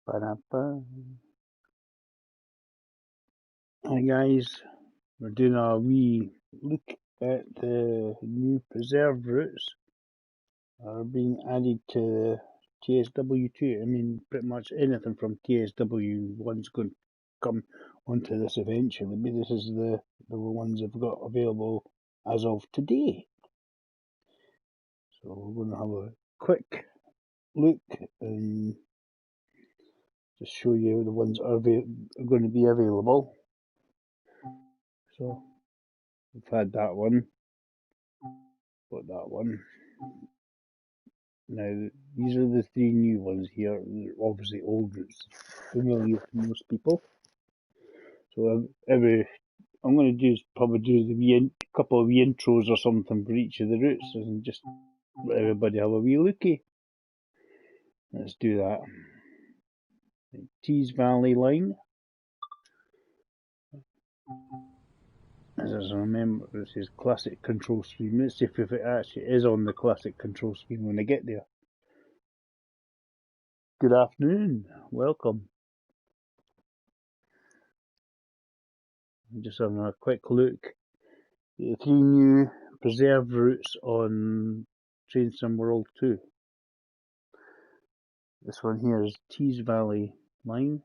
Ba-da-ba. Hi guys, we're doing a wee look at the new preserve routes that are being added to TSW2. I mean, pretty much anything from TSW1's going to come onto this eventually, but this is the ones I've got available as of today. So we're going to have a quick look and just show you the ones that are going to be available. So we've had that one, got that one. Now these are the three new ones here. They're obviously old routes, familiar to most people. So I'm going to probably do the couple of wee intros or something for each of the routes, and just let everybody have a wee lookie. Let's do that. Tees Valley line. As I remember, this is classic control scheme. Let's see if it actually is on the classic control scheme when I get there. Good afternoon, welcome. I'm just having a quick look at the three new preserve routes on Train Sim World 2. This one here is Tees Valley line.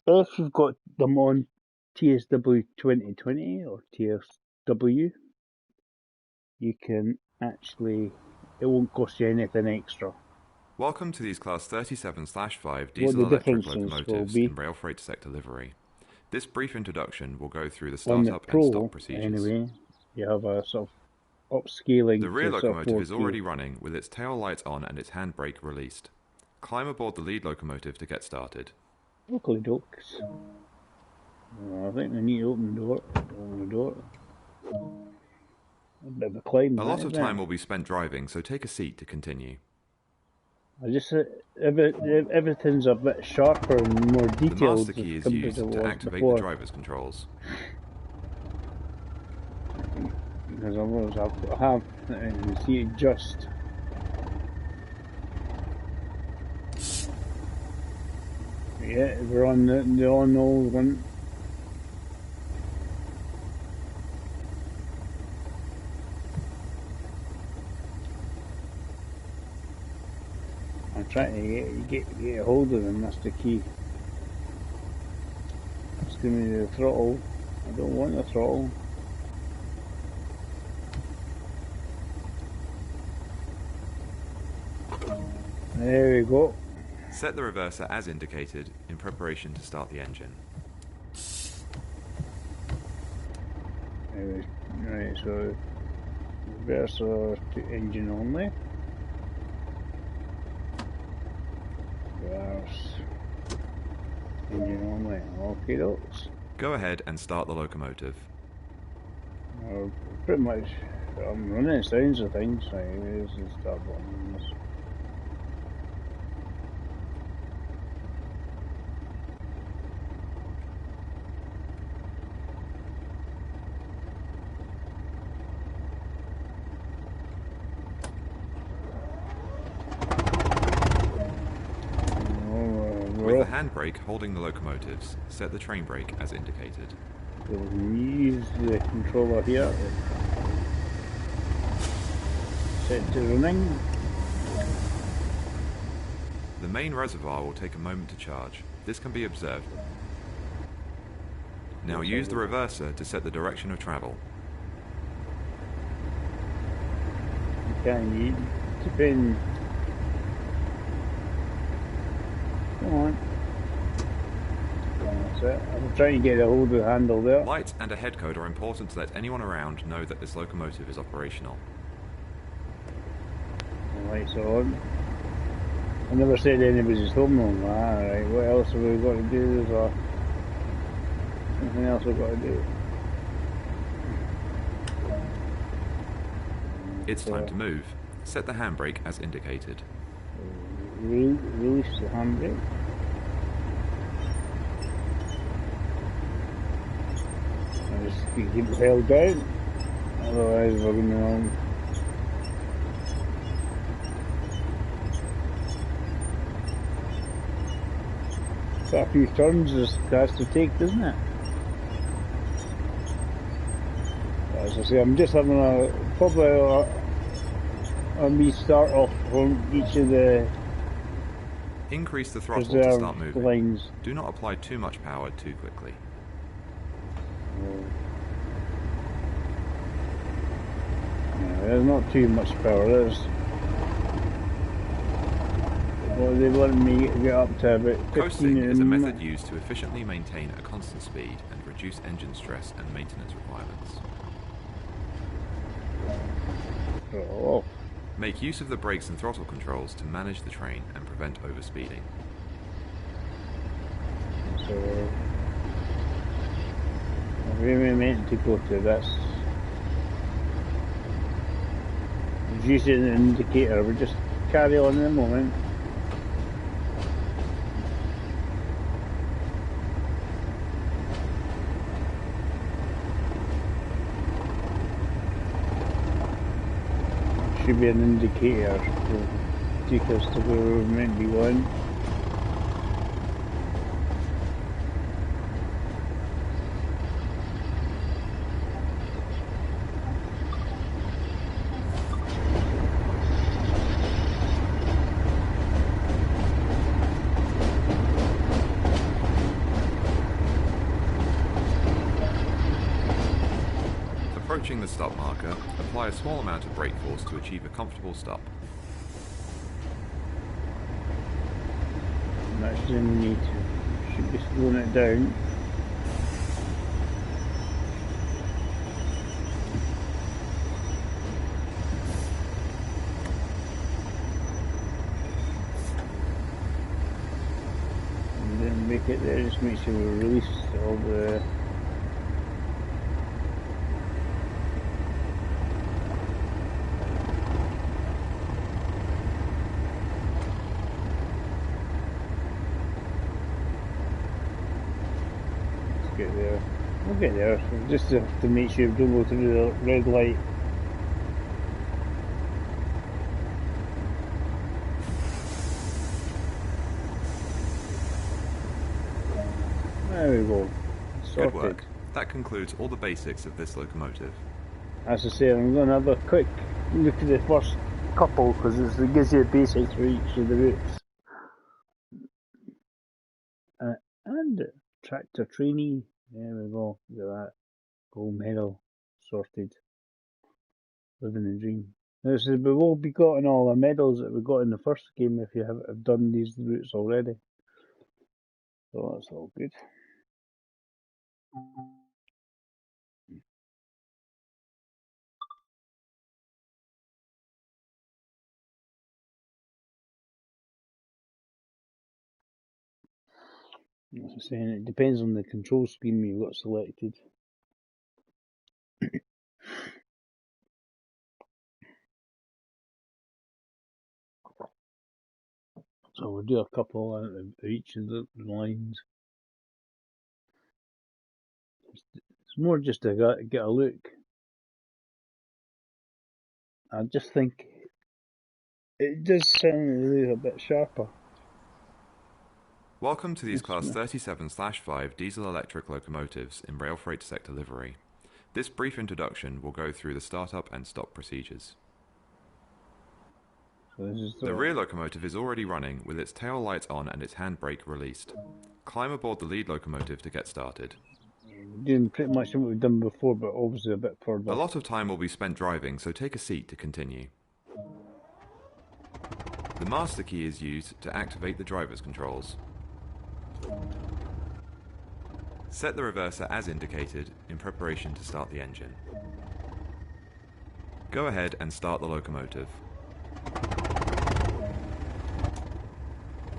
If you've got them on TSW 2020 or TSW, you can actually, it won't cost you anything extra. Welcome to these Class 37/5 diesel-electric locomotives in rail freight sector livery. This brief introduction will go through the startup and stop procedures. Anyway, you have a sort of upscaling. The rear locomotive is already running with its tail lights on and its handbrake released. Climb aboard the lead locomotive to get started. Oakley dokes. I think we need to open the door. Open the door. A bit of a climb. A lot of time will be spent driving, so take a seat to continue. I just everything's a bit sharper and more detailed. The master key is used to activate the driver's controls. Because otherwise I have, and you see it just. Yeah, we're on the old one. I'm trying to get a hold of them, that's the key. Just give me the throttle. I don't want the throttle. There we go. Set the reverser as indicated in preparation to start the engine. Right, so reverser to engine only. Reverse. Engine only. Okay, dokes. Go ahead and start the locomotive. Pretty much, I'm running sounds of things. Anyways, let's start on this. With the handbrake holding the locomotives, set the train brake as indicated. We'll use the controller here. Set to running. The main reservoir will take a moment to charge. This can be observed. Now use the reverser to set the direction of travel. Okay, you depend. Come on. That's it. I'm trying to get a hold of the handle there. Lights and a head code are important to let anyone around know that this locomotive is operational. The lights are on. I never said anybody's home on. Alright, what else have we got to do? There's something else we've got to do. It's time to move. Set the handbrake as indicated. Release the handbrake. I just keep it held down, otherwise we're going to a few turns this has to take, doesn't it? As I say, I'm just having probably a me start off on each of the increase the throttle to start moving. Lines. Do not apply too much power too quickly. No, there's not too much power. There's well, they want me to get up to about 15. Coasting is a method used to efficiently maintain a constant speed and reduce engine stress and maintenance requirements. Oh. Make use of the brakes and throttle controls to manage the train and prevent overspeeding. So, where am I meant to go to? That's using an indicator. We'll just carry on in a moment. Should be an indicator to take us to where we're meant to be going. Approaching the stop marker, apply a small amount of brake force to achieve a comfortable stop. Actually, we need to should be slowing it down. And then make it there, just make sure we release all the get there. We'll get there. Just to make sure we don't go through the red light. There we go. Sorted. Good work. That concludes all the basics of this locomotive. As I say, I'm going to have a quick look at the first couple because it gives you the basics for each of the routes. And tractor trainee. There we go. Look at that. Gold medal. Sorted. Living the dream. Now, so we will be getting all the medals that we got in the first game if you have done these routes already. So that's all good. As I was saying, it depends on the control scheme you've got selected. So we'll do a couple out of each of the lines. It's more just to get a look. I just think it does sound really a bit sharper. Welcome to these Class 37/5 diesel-electric locomotives in rail freight sector livery. This brief introduction will go through the start-up and stop procedures. So this is the rear locomotive is already running with its tail lights on and its handbrake released. Climb aboard the lead locomotive to get started. We're doing pretty much what we've done before, but obviously a bit further. A lot of time will be spent driving, so take a seat to continue. The master key is used to activate the driver's controls. Set the reverser as indicated in preparation to start the engine. Go ahead and start the locomotive.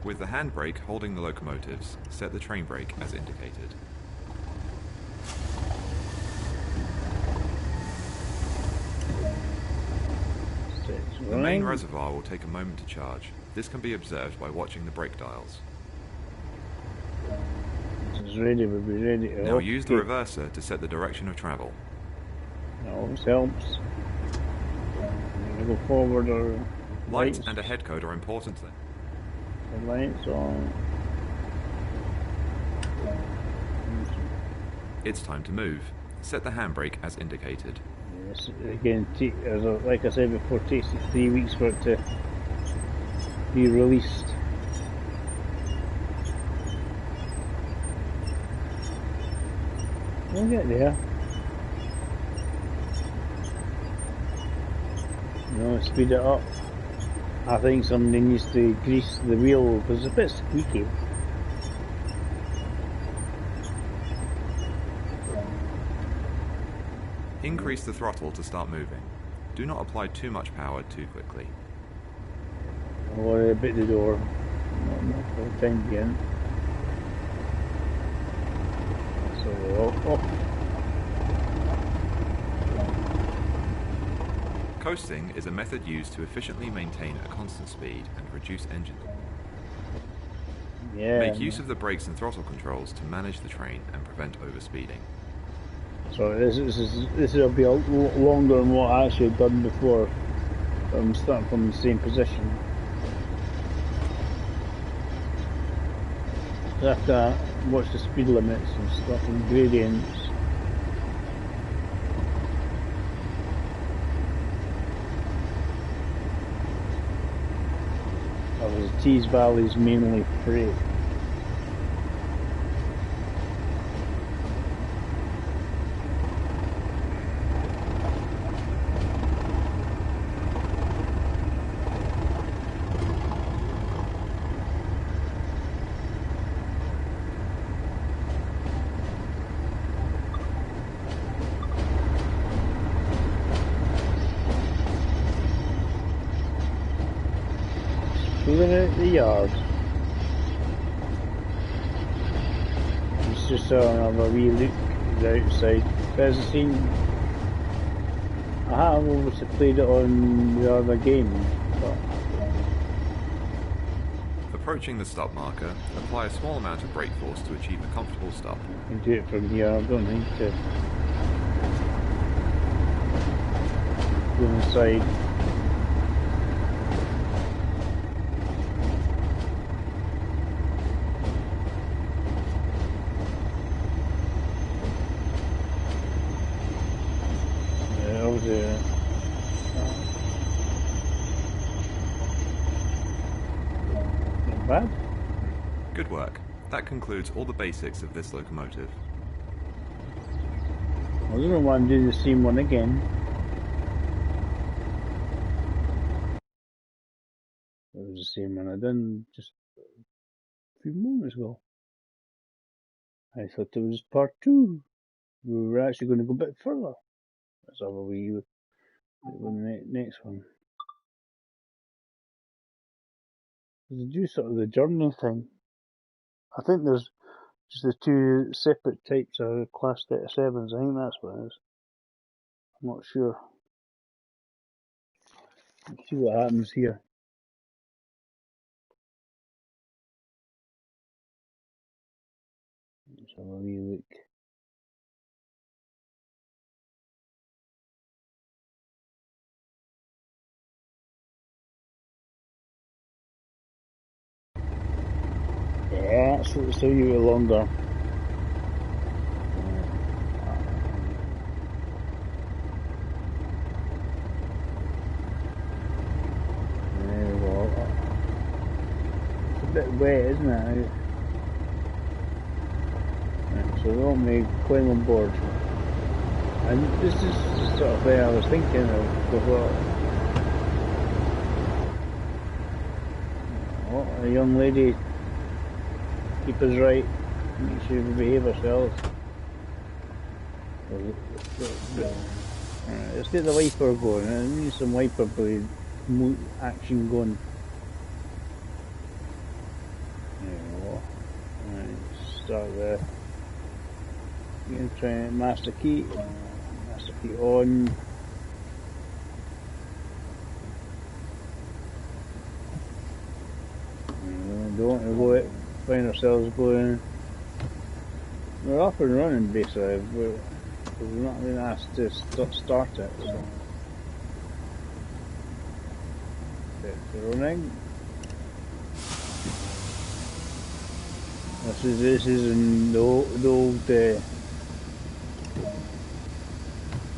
With the handbrake holding the locomotives, set the train brake as indicated. The main reservoir will take a moment to charge. This can be observed by watching the brake dials. It's ready, we'll be ready. Now use the reverser to set the direction of travel. That always helps. Go forward or lights and a head code are important then. The lights on. It's time to move. Set the handbrake as indicated. Yes, again, like I said before, it takes 3 weeks for it to be released. We'll get there. Speed it up. I think somebody needs to grease the wheel because it's a bit squeaky. Increase the throttle to start moving. Do not apply too much power too quickly. Or a bit the door. Not for the time being. So, Coasting is a method used to efficiently maintain a constant speed and reduce engine. Make use of the brakes and throttle controls to manage the train and prevent overspeeding. So this will be a longer than what I actually done before. I'm starting from the same position. I have to watch the speed limits and stuff and gradients. The Tees Valley is mainly freight. Pulling out the yard. It's just have a wee look outside. There's a scene. I have obviously played it on the other game, but Approaching the stop marker, apply a small amount of brake force to achieve a comfortable stop. I can do it from here. I don't need to go inside. Not bad. Good work. That concludes all the basics of this locomotive. I don't want to do the same one again. It was the same one I done just a few moments ago. I thought it was part 2. We were actually going to go a bit further. Let's have a wee look at the next one. They do sort of the journal thing. I think there's just the 2 separate types of Class 37s. I think that's what it is. I'm not sure. Let's see what happens here. Let's have a wee look. Yeah, so it's a wee bit longer. There we go. It's a bit wet, isn't it? Right, so we won't make climb on board. And this is the sort of thing I was thinking of before. Oh, a young lady, keep us right, make sure we behave ourselves. Alright, let's get the wiper going. I need some wiper blade action going. There we go. Alright, start there. You can try master key on. Don't want to go find ourselves going. We're up and running basically. We're not being asked to start it. So. It's running. This is in the old there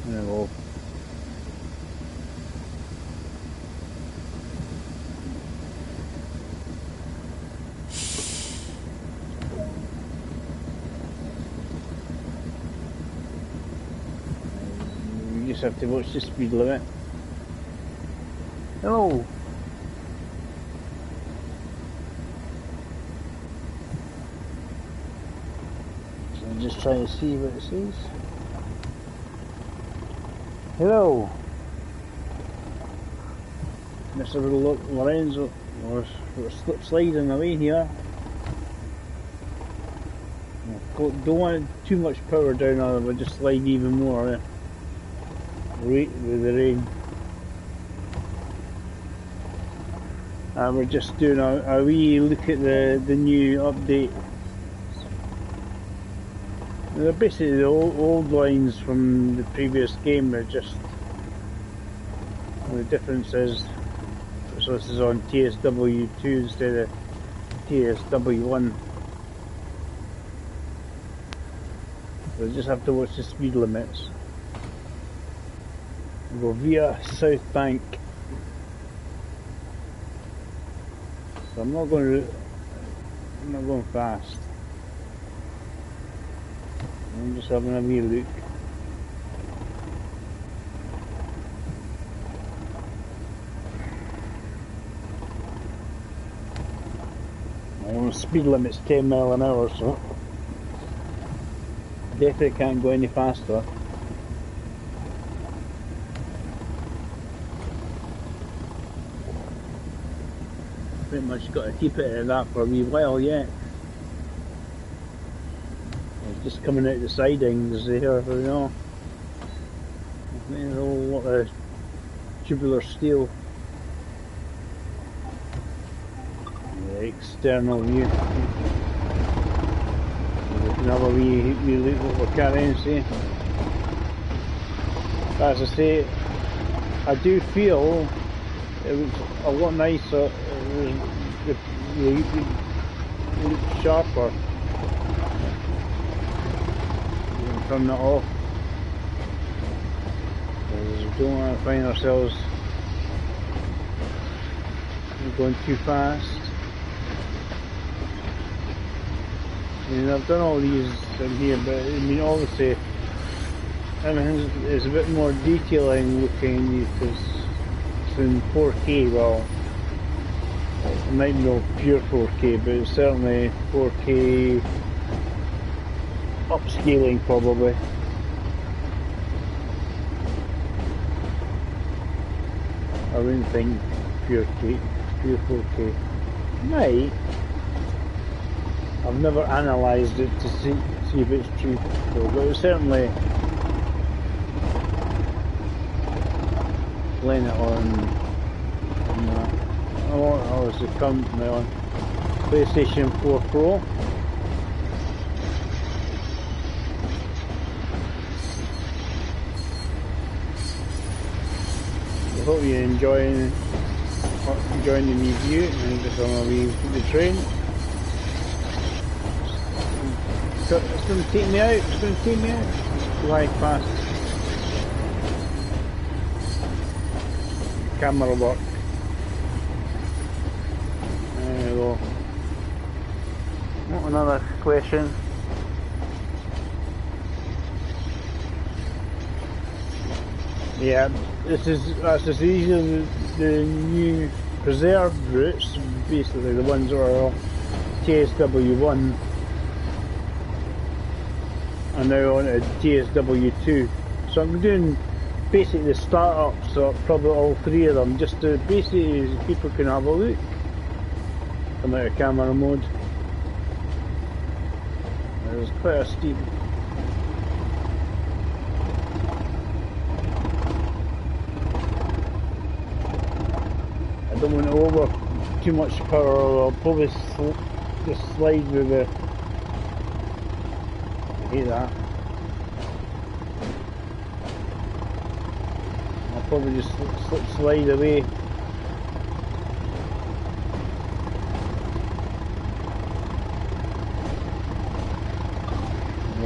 we go. You just have to watch the speed limit. Hello. So I'm just trying to see what it says. Hello, Mr. Lorenzo. We're slip sliding away here. Don't want too much power down, or we'll just slide even more with the rain. We're just doing a wee look at the new update. They're basically the old lines from the previous game. They're just, the difference is, so this is on TSW 2 instead of TSW 1. So just have to watch the speed limits. We'll go via South Bank. So I'm not going fast. I'm just having a wee look. My speed limit's 10 miles an hour, so definitely can't go any faster. Pretty much got to keep it at that for a wee while yet. Just coming out the sidings here, you know. There's a whole lot of tubular steel. The external view. We can have a wee look what we're carrying, see. As I say, I do feel it was a lot nicer. It looked sharper. Turn that off, because we don't want to find ourselves going too fast. I mean, I've done all these in here, but I mean, obviously everything is a bit more detailing looking because it's in 4K. Well, it might be not pure 4K, but it's certainly 4K upscaling probably. I wouldn't think pure 4K. Might. I've never analysed it to see if it's true, but it's certainly playing it on that. Oh, it's currently on PlayStation 4 Pro. I hope you're enjoying the review and just on a wee the train. It's going to take me out, it's fly past. Camera work. There we go. Another question. Yeah, that's just these are the new preserved routes, basically the ones that are TSW1 are now on to TSW2. So I'm doing basically the startups, so probably all three of them, just to basically people can have a look. Come out of camera mode. There's quite a steep. I don't want to over too much power, or I'll probably just slide with the. I hate that. I'll probably just slide away.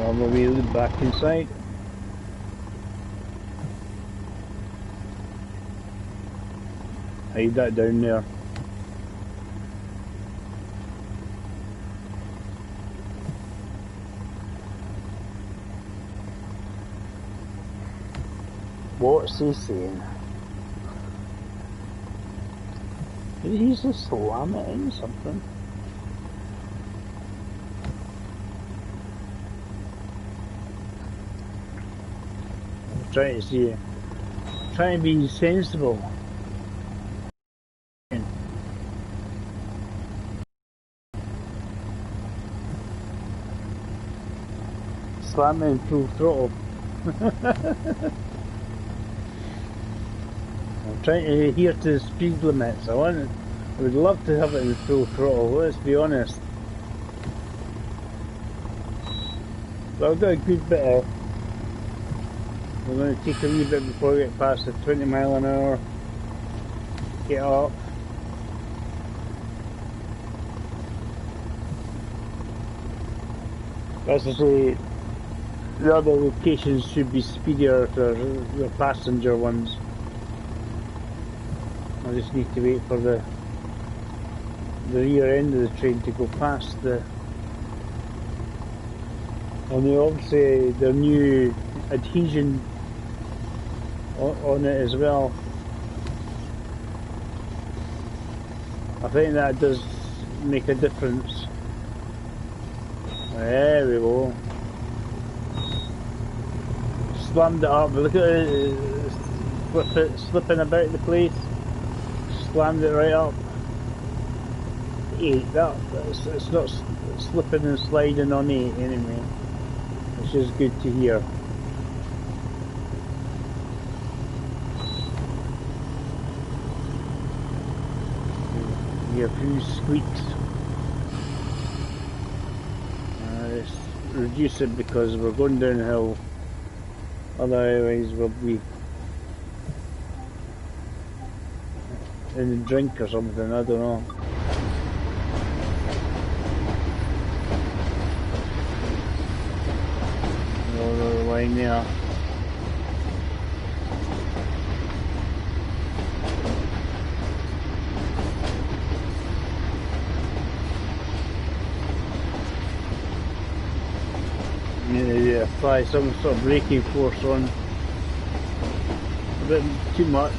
On my way back inside. Hide that down there. What's he saying? He's just slamming something. I'm trying to see. Trying to be sensible. Slamming full throttle. I'm trying to adhere to the speed limits. I would love to have it in full throttle, let's be honest. But I've got a good bit of... We're going to take a wee bit before we get past the 20 mile an hour. Get up. As I say, the other locations should be speedier for the passenger ones. I just need to wait for the rear end of the train to go past the... And they obviously their new adhesion on it as well. I think that does make a difference. There we go. Slammed it up, look at it, slipping about the place. Slammed it right up. It's not slipping and sliding on 8 anyway, which is good to hear. A few squeaks. Let's reduce it because we're going downhill, otherwise we'll be in a drink or something, I don't know. Another line there. Yeah, apply some sort of braking force on. A bit too much.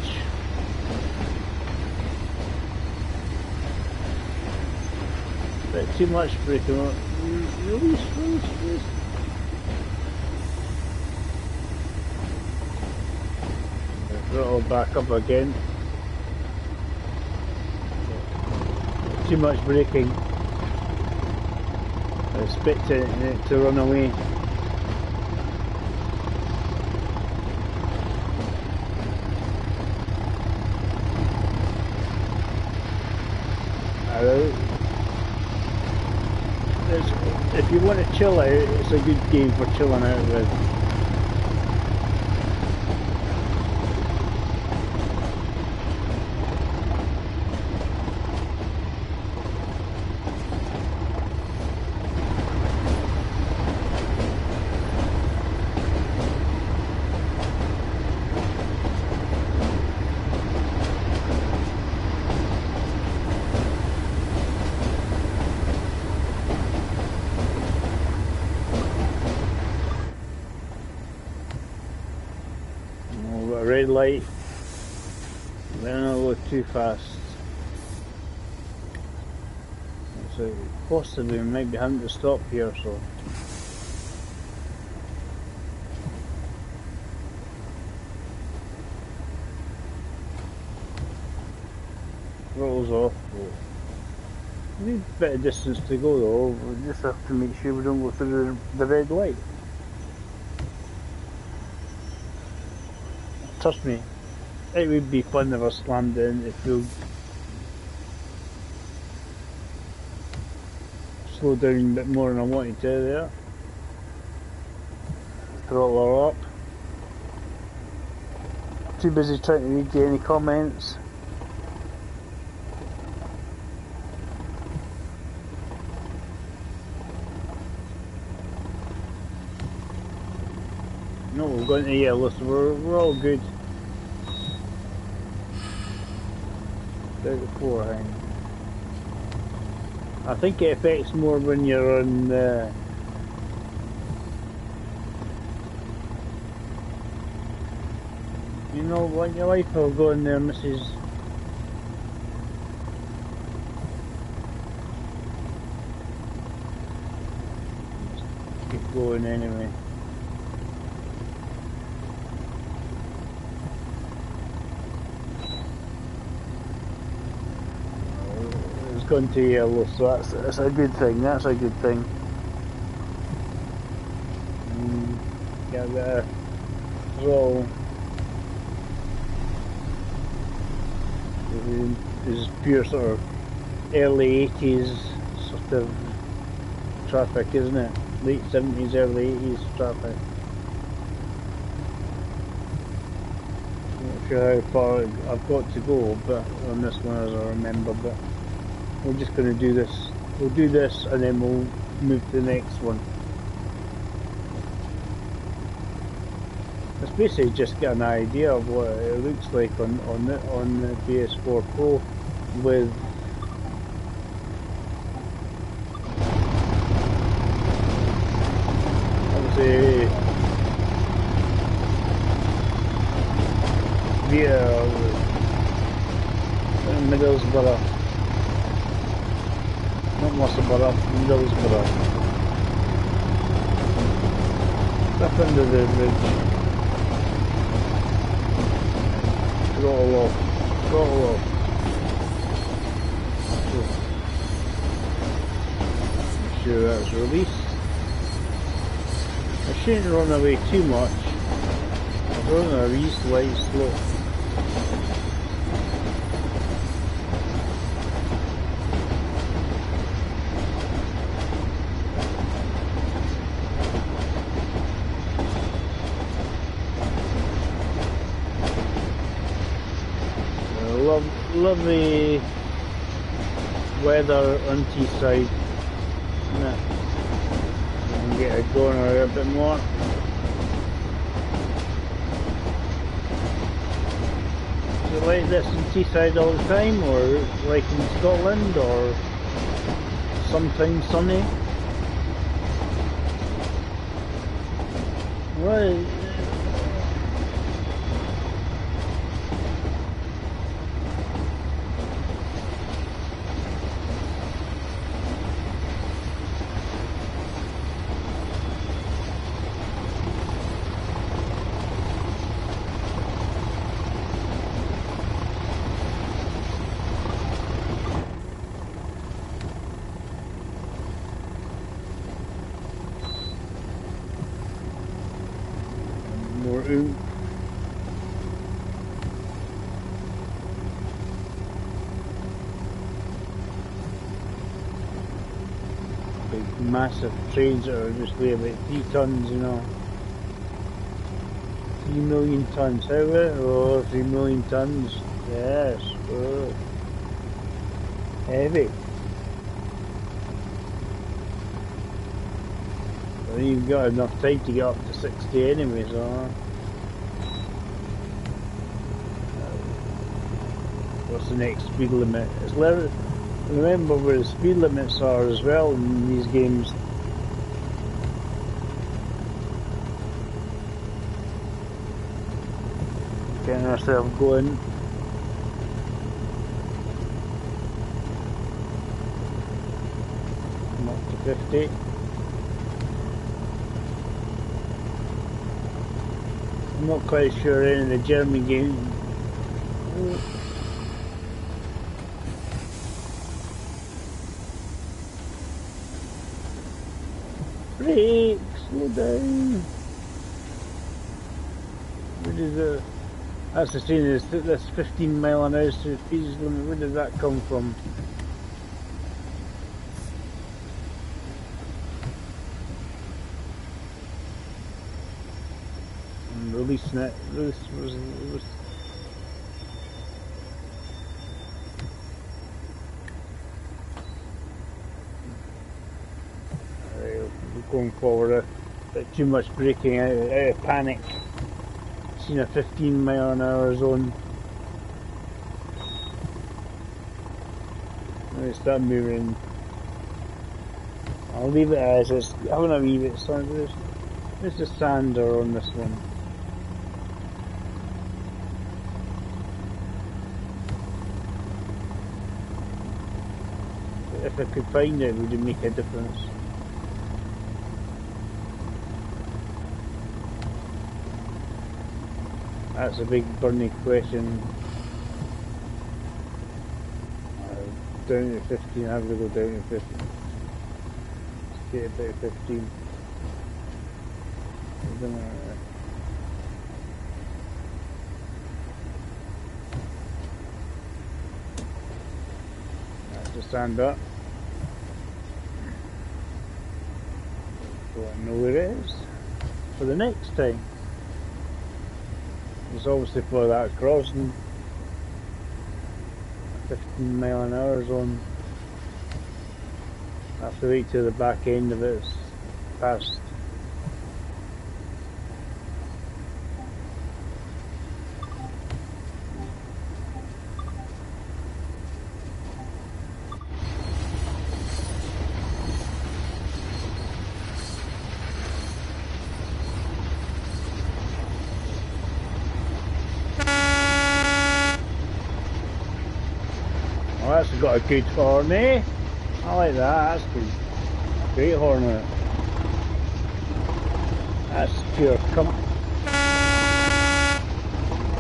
A bit too much braking on. Really slow. Throttle back up again. Too much braking. I expect it to run away. If you want to chill out, it's a good game for chilling out with. Red light, then I'll go too fast. So possibly we might be having to stop here, so throttle's off. We need a bit of distance to go though, we just have to make sure we don't go through the red light. Trust me, it would be fun if I slammed in if you slow down a bit more than I wanted to there. Throttle up. Too busy trying to read any comments. No, we've gone to yellow, so we're all good. 34, I think. I think it affects more when you're on the... You know, like your wife will go in there, Mrs. Just keep going anyway. It's gone to yellow, so that's a good thing. That's a good thing. Get a bit of roll. This is pure sort of early 80s sort of traffic, isn't it? Late 70s, early 80s traffic. Not sure how far I've got to go, but on this one as I remember, but we're just going to do this. We'll do this and then we'll move to the next one. It's basically just get an idea of what it looks like on the PS4 Pro with obviously via Middlesbrough, not Musselburgh, Middlesbrough, up under the bridge. Throttle off, throttle off. Make sure that's released. I shouldn't run away too much. I'm running a wee slight slope. Lovely weather on Teesside, isn't it? We can get it going a bit more. Is it like this in Teesside all the time, or like in Scotland, or sometimes sunny? Well, more oomph. Big massive trains that are just weigh about 3 tons, you know. 3 million tons, how is it? Oh, 3 million tons. Yes. Oh. Heavy. Well, you've got enough time to get up to 60 anyway, so... What's the next speed limit? It's remember where the speed limits are as well in these games. Getting ourselves going. I'm up to 50. I'm not quite sure any of the German games. Brake, slow down. Where did the... That's the same as this 15 mile an hour speed limit. Where did that come from? I'm releasing it. This was going forward. Bit too much braking out of panic. Seen a 15-mile-an-hour zone. Let me start moving. I'll leave it as it's having a wee bit of sun. There's a sander on this one. If I could find it, would it make a difference? That's a big burning question. Down to 15, I have to go down to 15. Let's get about 15. That's to stand up. So I know where it is for the next time. It's obviously for that crossing. 15-mile-an-hour zone. I have to wait till the back end of it's passed. Oh, that's got a good horn, eh? I like that, that's good. Great horn on it. That's pure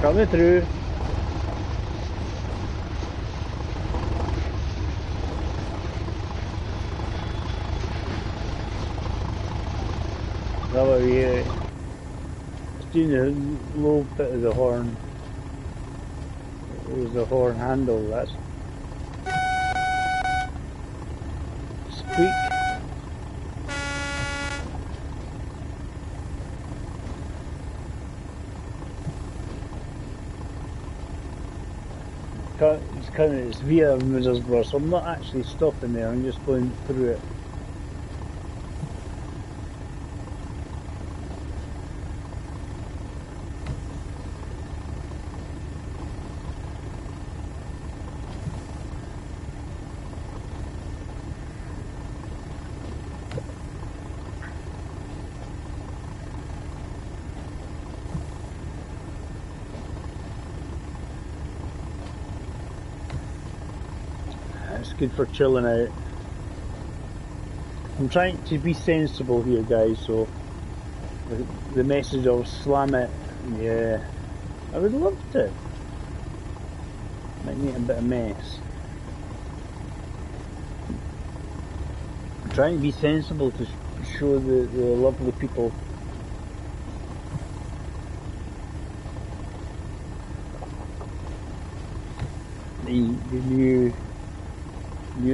coming through. That way we hear it. It's doing the low bit of the horn. It was the horn handle, that's squeak. It's via Middlesbrough, so I'm not actually stopping there, I'm just going through it. It's good for chilling out. I'm trying to be sensible here, guys, so the message of slam it, yeah, I would love to. Might make a bit of mess. I'm trying to be sensible to show the lovely people the new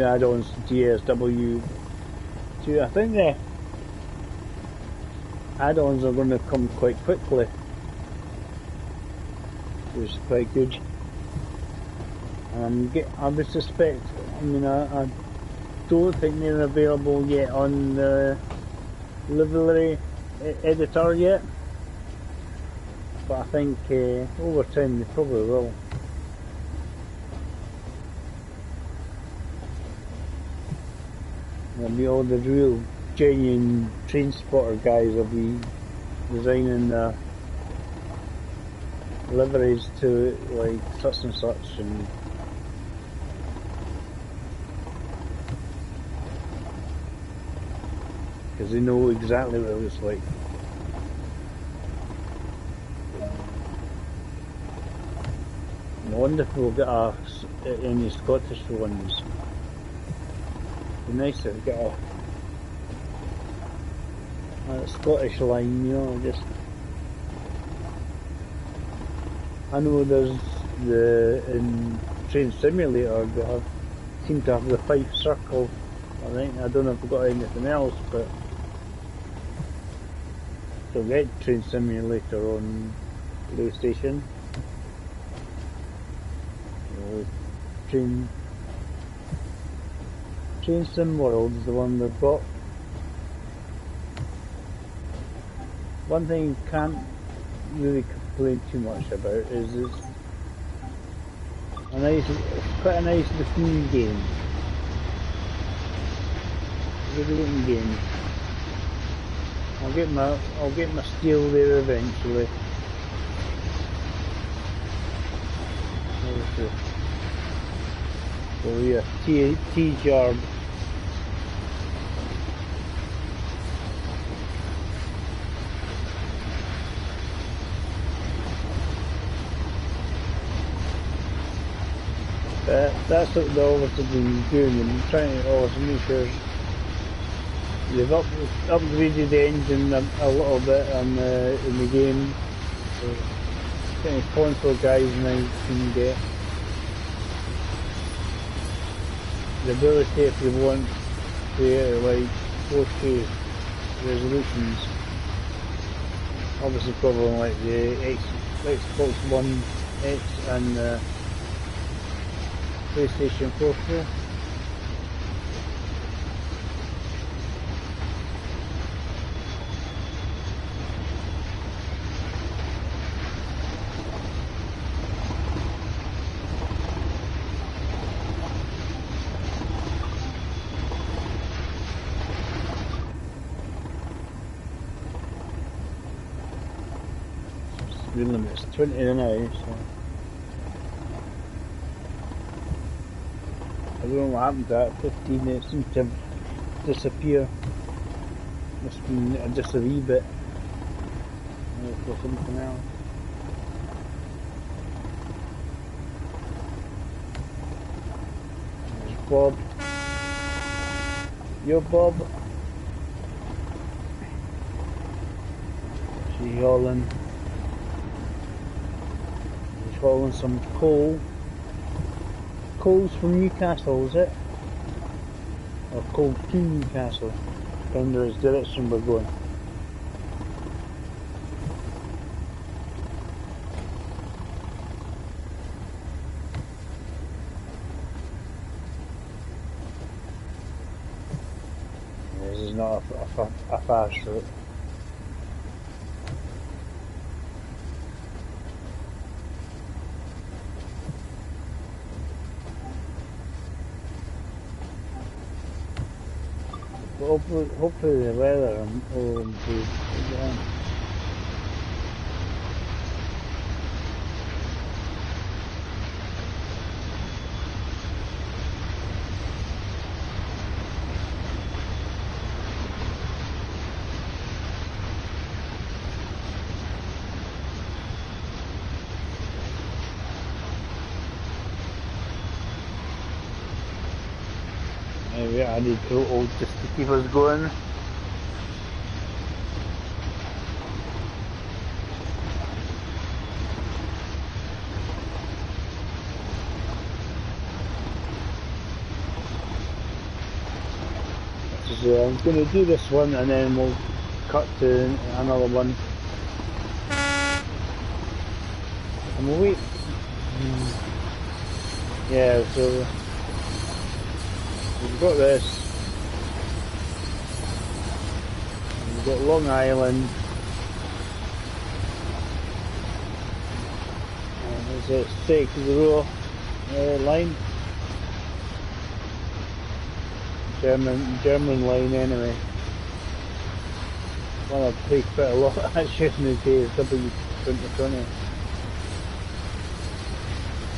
add-ons to TSW 2. I think the add-ons are going to come quite quickly, which is quite good. I would suspect, I mean, I don't think they're available yet on the livery editor yet, but I think over time they probably will. Maybe all the real genuine train spotter guys will be designing their liveries to like such and such, and because they know exactly what it looks like. I wonder if we'll get any Scottish ones. It'd be nice to get a Scottish line, you know, just. I know there's in Train Simulator they seem to have the 5 circle. I don't know if we've got anything else, but you'll get Train Simulator on PlayStation. Train Sim World is the one we've got. One thing you can't really complain too much about is it's quite a nice looking game. Good looking game. I'll get my steel there eventually. So yeah, T-Jar. That's what they always have been doing, and trying to always make sure they've upgraded the engine a little bit in the game. So any console guys now can get the ability, if you want, to get like 4K resolutions. Obviously covering like the Xbox One X and PlayStation 4 Pro. Speed limit's 20 now, so I don't know what happened to that 15, it seemed to disappear. Must have been just a wee bit. For something else. There's Bob. Yo Bob. She's hauling. She's hauling some coal. Coal's from Newcastle, is it? Or coal to Newcastle? Depending on which direction we're going. This is not a fast route. Hopefully the weather will improve again. Maybe I need throttle just to keep us going. So I'm going to do this one and then we'll cut to another one. And we'll wait. Yeah, so we've got this. We've got Long Island. And there's a 6-0 line. German line anyway. One I've played quite a lot actually in the TSW 2020.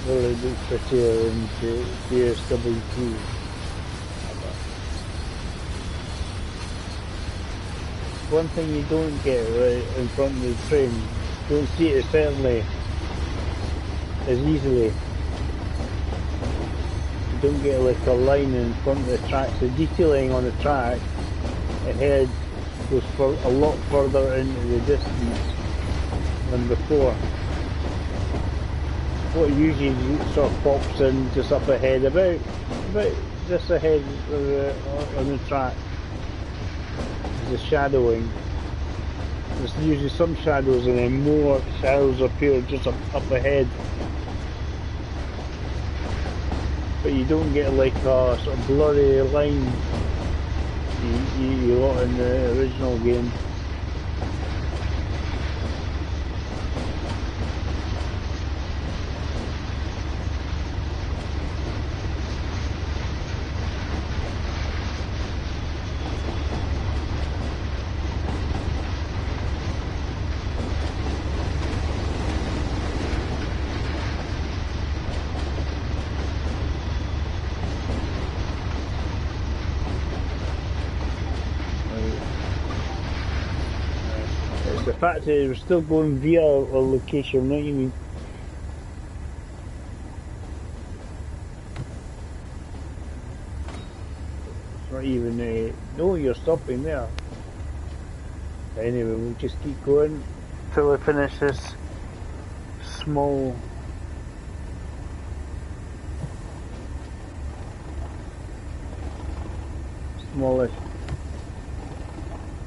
Really looks prettier in the TSW 2. One thing you don't get right in front of the train, you don't see it certainly as easily. You don't get like a line in front of the track. The detailing on the track ahead goes for a lot further into the distance than before. What usually sort of pops in just up ahead, about just ahead on the track. The shadowing. There's usually some shadows and then more shadows appear just up ahead. But you don't get like a sort of blurry line you got in the original game. The fact that it was still going via a location, not even. It's not even. No, you're stopping there. Anyway, we'll just keep going till we finish this smallish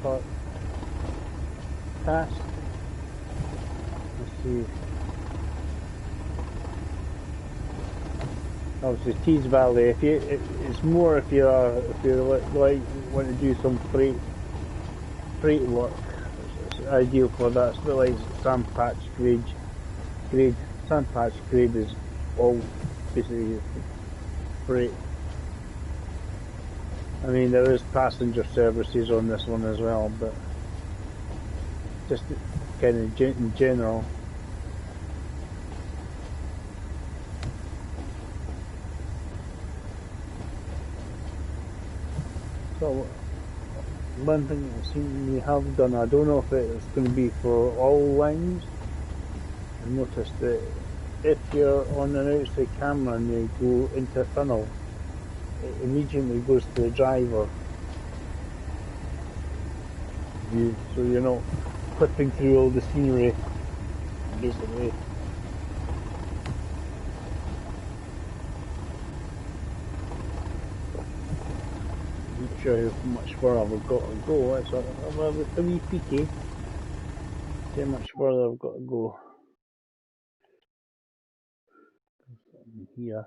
part task. Let's see. Obviously, Tees Valley. It's more if you like want to do some freight work. It's ideal for that. It's a bit like sandpatch grade. Sandpatch grade is all basically freight. I mean, there is passenger services on this one as well, but just kind of in general. So, one thing I seem we have done, I don't know if it's going to be for all lines. I noticed that if you're on an outside camera and you go into a tunnel, it immediately goes to the driver view, so you're not clipping through all the scenery, basically. I'm not sure how much further I've got to go. It's a wee peaky. See how much further I've got to go. Here.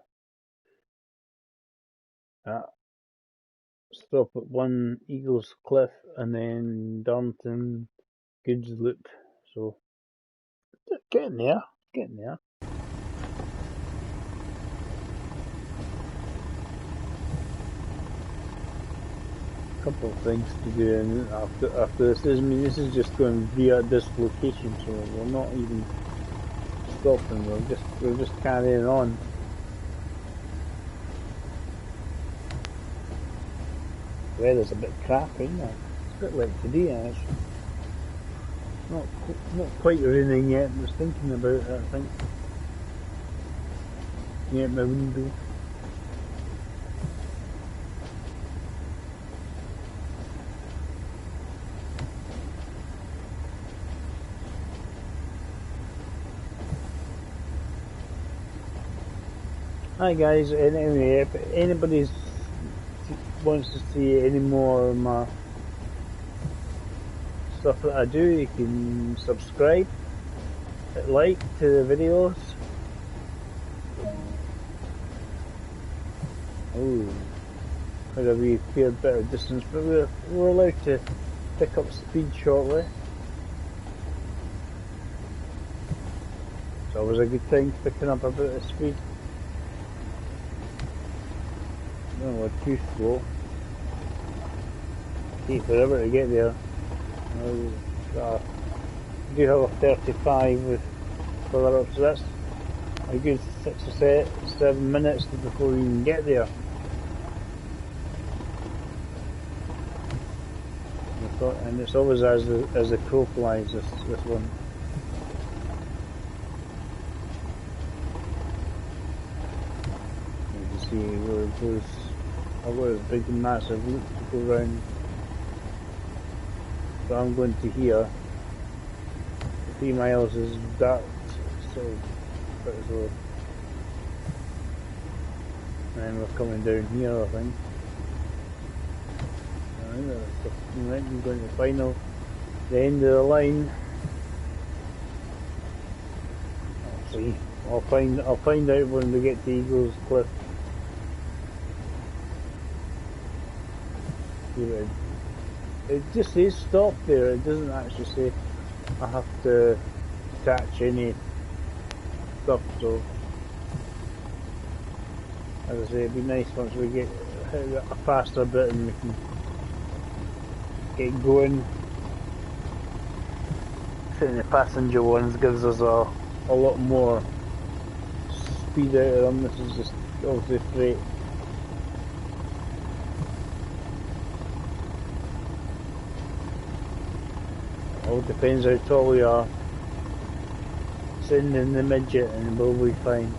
Stop at one Eagles Cliff and then Darnton Goods Loop. So getting there. Couple of things to do, and after this, I mean, this is just going via this location, so we're not even stopping. We're just carrying on. The weather's a bit crap, isn't it? It's a bit like today, actually. Not quite raining yet. I was thinking about it. I think. Yeah, my window. Hi guys, anyway, if anybody wants to see any more of my stuff that I do, you can subscribe, hit like to the videos. Oh, quite a wee fair bit of distance, but we're allowed to pick up speed shortly. It's always a good thing picking up a bit of speed. No, we're too slow. Take forever to get there. You do have a 35 with further up, so that's a good 6 or 7 minutes before you can get there. And it's always as the crow flies, this one. You can see where it goes. I've got this big massive loop to go round. So I'm going to here. 3 miles is that, so and then we're coming down here, I think. Right, I'm going to the end of the line. I'll see. I'll find out when we get to Eagles Cliff. It just says stop there. It doesn't actually say I have to attach any stuff. So, as I say, it'd be nice once we get a faster bit and we can get going. Sitting the passenger ones gives us a lot more speed out of them. This is just obviously freight. all depends how tall you are. Send in the midget and we'll be fine.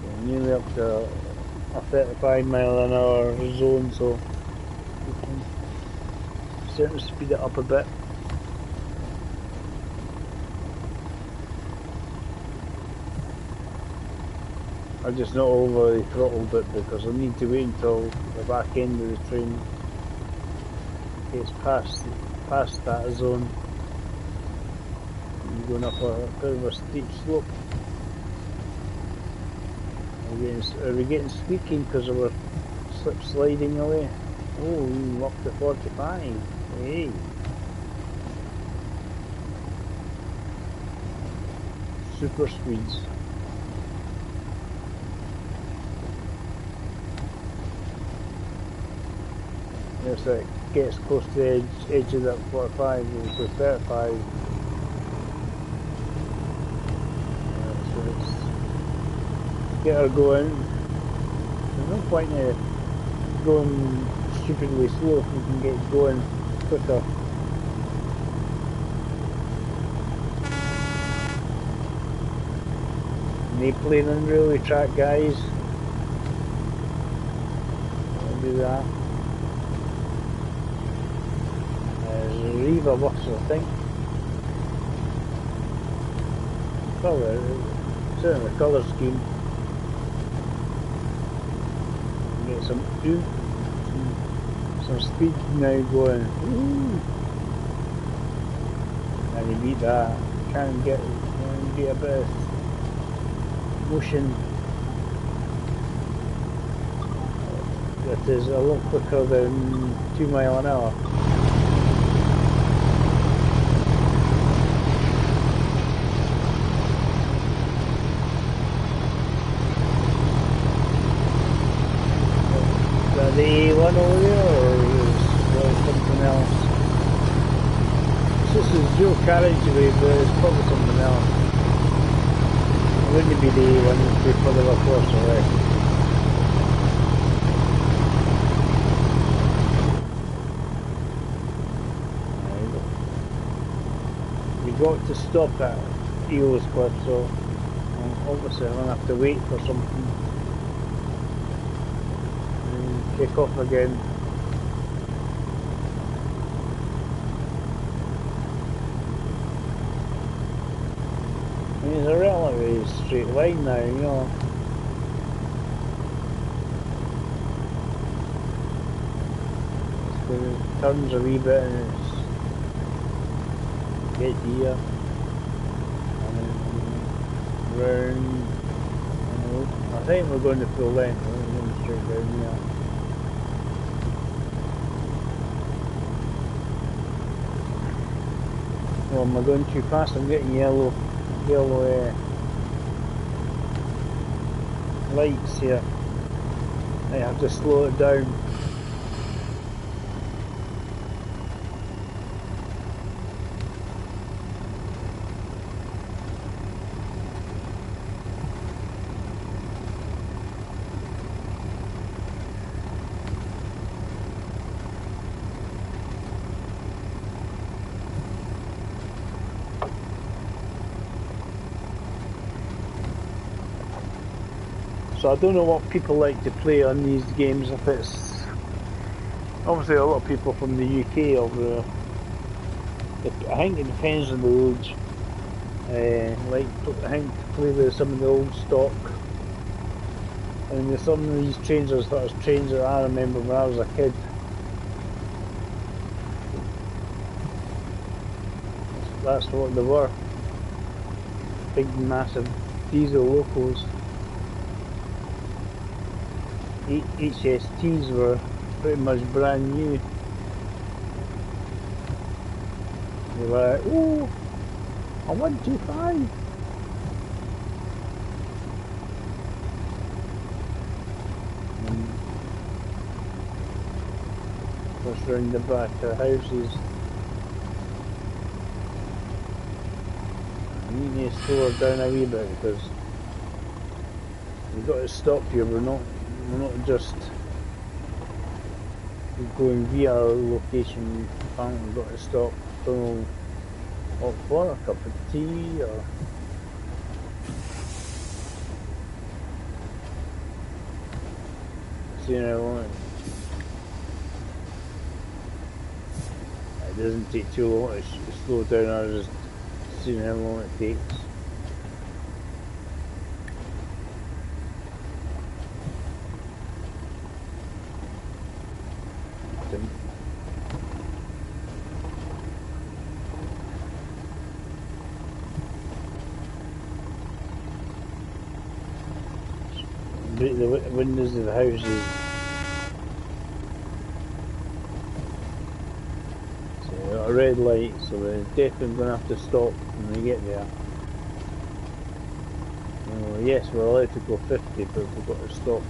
We're nearly up to a 35 mph zone, so we can certainly speed it up a bit. I just not overly throttled it because I need to wait until the back end of the train gets past that zone. You're going up a bit of a steep slope. Are we getting squeaky because we're slip sliding away? Oh, up to 45. Hey. Super speeds. As it gets close to the edge of that 45, we'll go 35. So let's get her going. There's no point in going stupidly slow if we can get going quicker. No playing on railway track, guys. I'll do that. Riva bus, I think. Colour, certainly the colour scheme. Get some oomph, some speed now going. Woo! And you beat that. Can't get a bit of motion. That is a lot quicker than 2 mph. The A1 over there, or is there something else? This is dual carriageway, but it's probably something else. It wouldn't be the A1, it would be further across away. We got to stop at Eels Cliff, so obviously I'm going to have to wait for something. Kick off again. I mean, it's a relatively straight line now, you know. It turns a wee bit and it's get here and then round. I think we're going to full length. We're going straight down here. Oh, am I going too fast? I'm getting yellow lights here. I have to slow it down. So I don't know what people like to play on these games. If it's obviously a lot of people from the UK over I think it depends on the age. I think to play with some of the old stock. And there's some of these trains are sort of trains that I remember when I was a kid. That's what they were. Big massive diesel locos. HSTs were pretty much brand new. They were like, oh, a 125. Just round the back of the houses. You need to slow her down a wee bit because we've got to stop here. We're not just going via a location, apparently got to stop, don't know what for, a cup of tea or seeing how long. It doesn't take too long to slow down, I was just seeing how long it takes. Break the windows of the houses. So a red light, so they're definitely going to have to stop when they get there. Well, yes, we're allowed to go 50, but we've got to stop.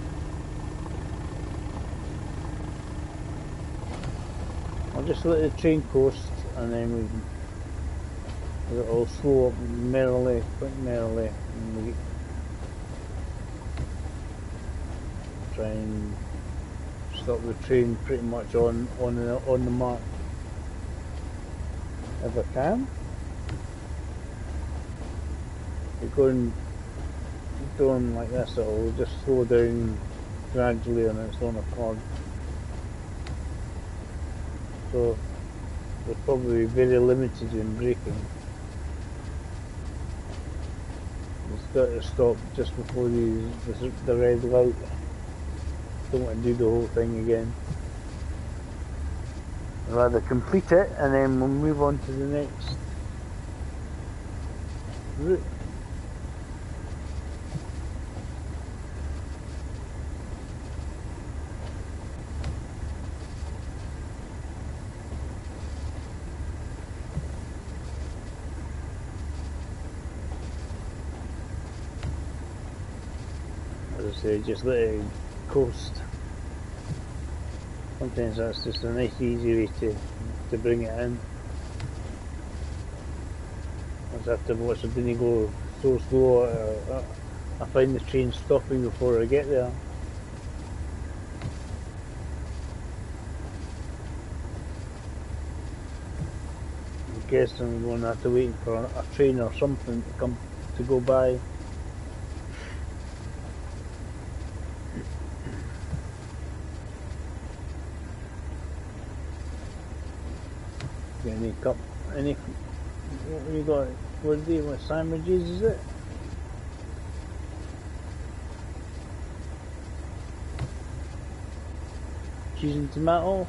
I'll just let the train coast, and then it'll slow up merrily, quite merrily, and we try and stop the train pretty much on the mark if I can. If you're going like this, it'll just slow down gradually on its own accord. So we're probably very limited in braking. It's got to stop just before the red light. Don't want to do the whole thing again. I'd rather complete it and then we'll move on to the next route. As I say, just let it coast. Sometimes that's just a nice easy way to bring it in. Once after watching it go so slow, I find the train stopping before I get there. I guess I'm going to have to wait for a train or something to go by. What you got? What sandwiches is it? Cheese and tomato?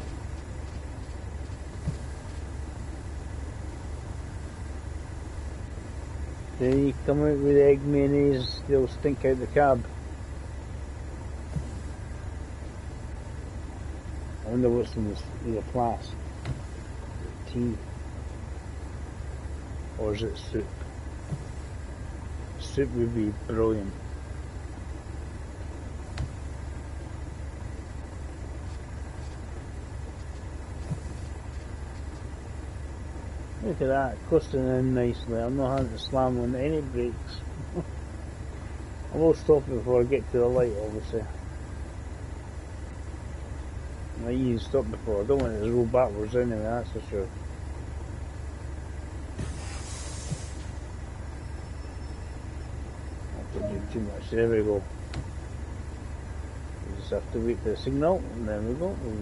Then you come out with egg mayonnaise, they'll stink out the cab. I wonder what's in the flask. Tea. Or is it soup? Soup would be brilliant. Look at that, coasting in nicely. I'm not having to slam on any brakes. I will stop before I get to the light, obviously. I need to stop before. I don't want it to roll backwards anyway, that's for sure. Too much. There we go. We just have to wait for the signal, and there we go. We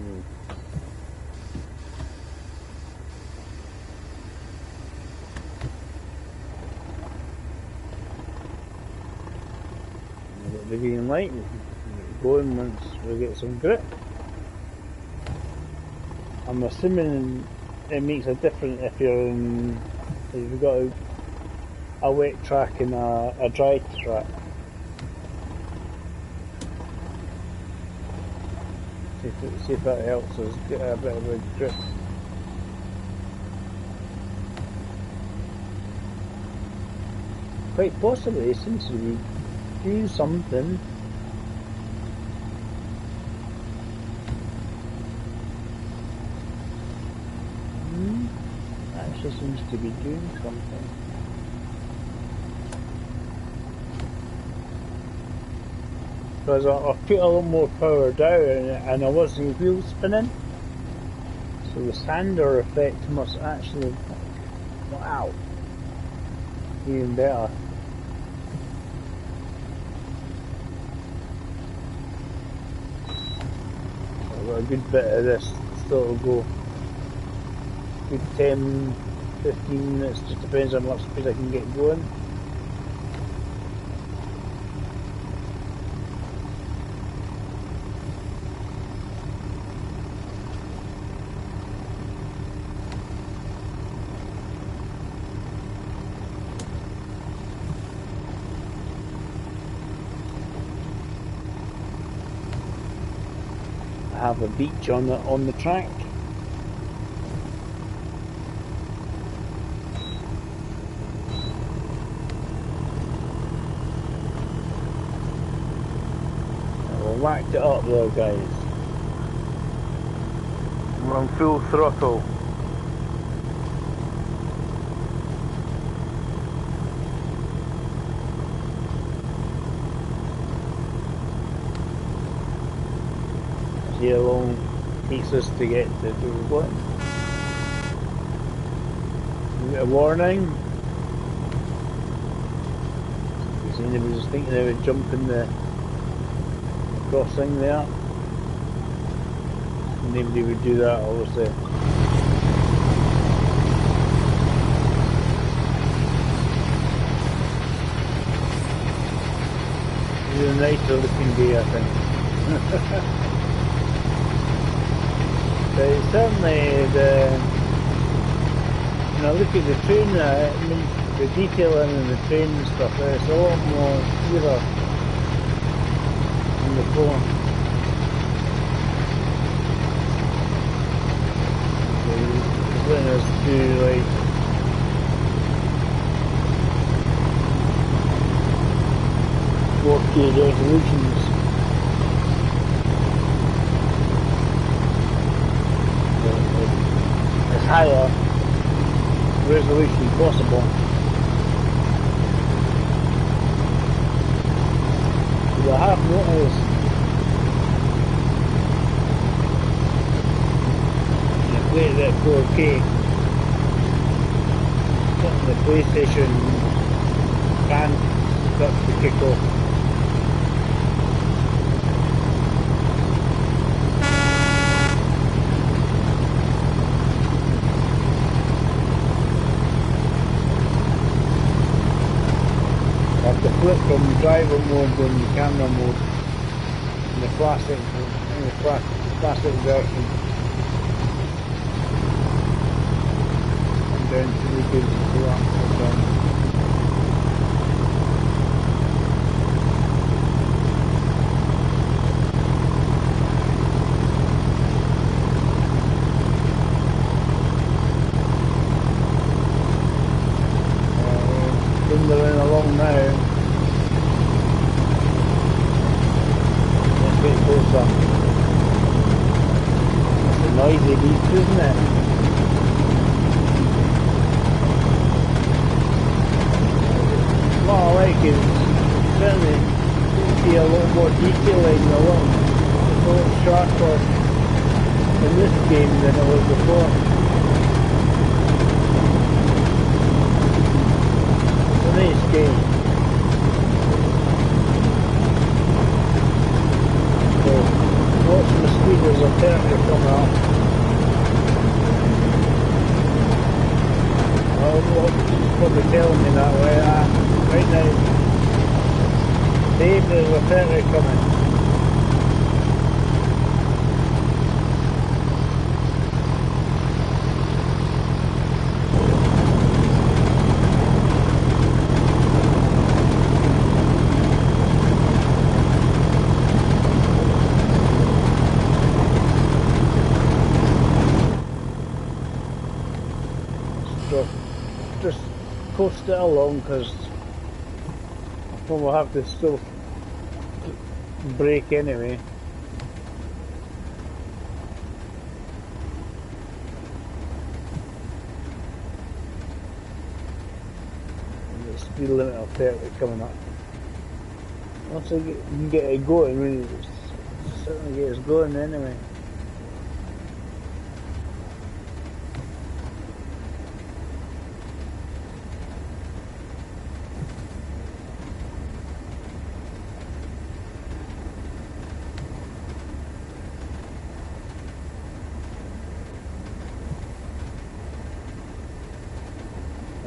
get the green light. We get going once we get some grip. I'm assuming it makes a difference if you've got a wet track and a dry track. See if that helps us get a bit of a grip. Quite possibly, it seems to be doing something. Actually seems to be doing something. Because I put a lot more power down and I wasn't wheel spinning. So the sander effect must actually, wow, even better. I've got a good bit of this still to go. Good 10, 15 minutes, just depends on how much speed I can get going. I have a beach on the track. Whacked it up though, guys. We're on full throttle. See how long it takes us to get to do what? A warning. In case anybody was thinking they would jump in the crossing there. Nobody would do that, obviously. It's a nicer looking day, I think. But it's certainly when I look at the train, I mean, the detailing and the train and stuff, it's a lot more clearer on the phone. It's letting us do like .4K resolutions. As higher resolution possible. I have noticed when I play it at 4K, something the PlayStation can starts to kick off. Flip from driver mode and the camera mode in the classic version, and down to the good down. Dwindling along now. Closer. It's a noisy beach, isn't it? What I like is certainly see a lot more detailing, a lot sharper in this game than it was before. It's a nice game. Watching the speed as a temperature coming up. Oh, probably telling me that way. Right now, Dave, there's a temperature coming. Just coast it along because I'll probably have to still brake anyway. And the speed limit of 30 coming up. Once I can get it going, really, certainly get us going anyway.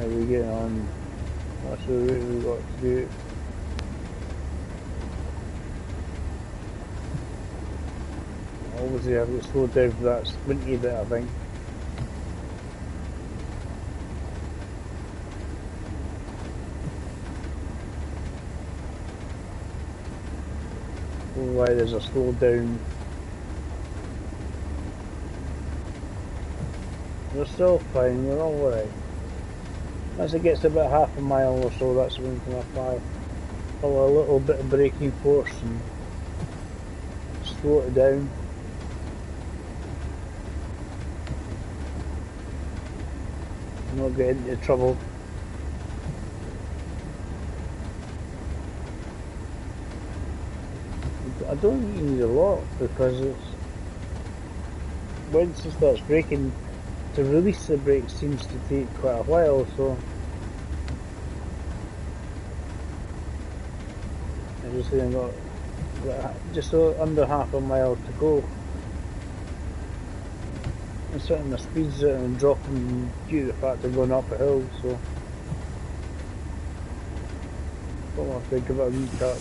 we getting on? What's the route we got to do? Obviously I have to slow down for that sprinty bit, I think. Why there's a slow down. We're still fine, we're alright. As it gets to about half a mile or so, that's when we can apply a little bit of braking force and slow it down. Not get into trouble. I don't think you need a lot because it's once it starts braking, to release the brake seems to take quite a while, so I just think I've got just under half a mile to go. I'm setting the speeds out and dropping due to the fact of going up a hill, so I'll have to give it a wee touch.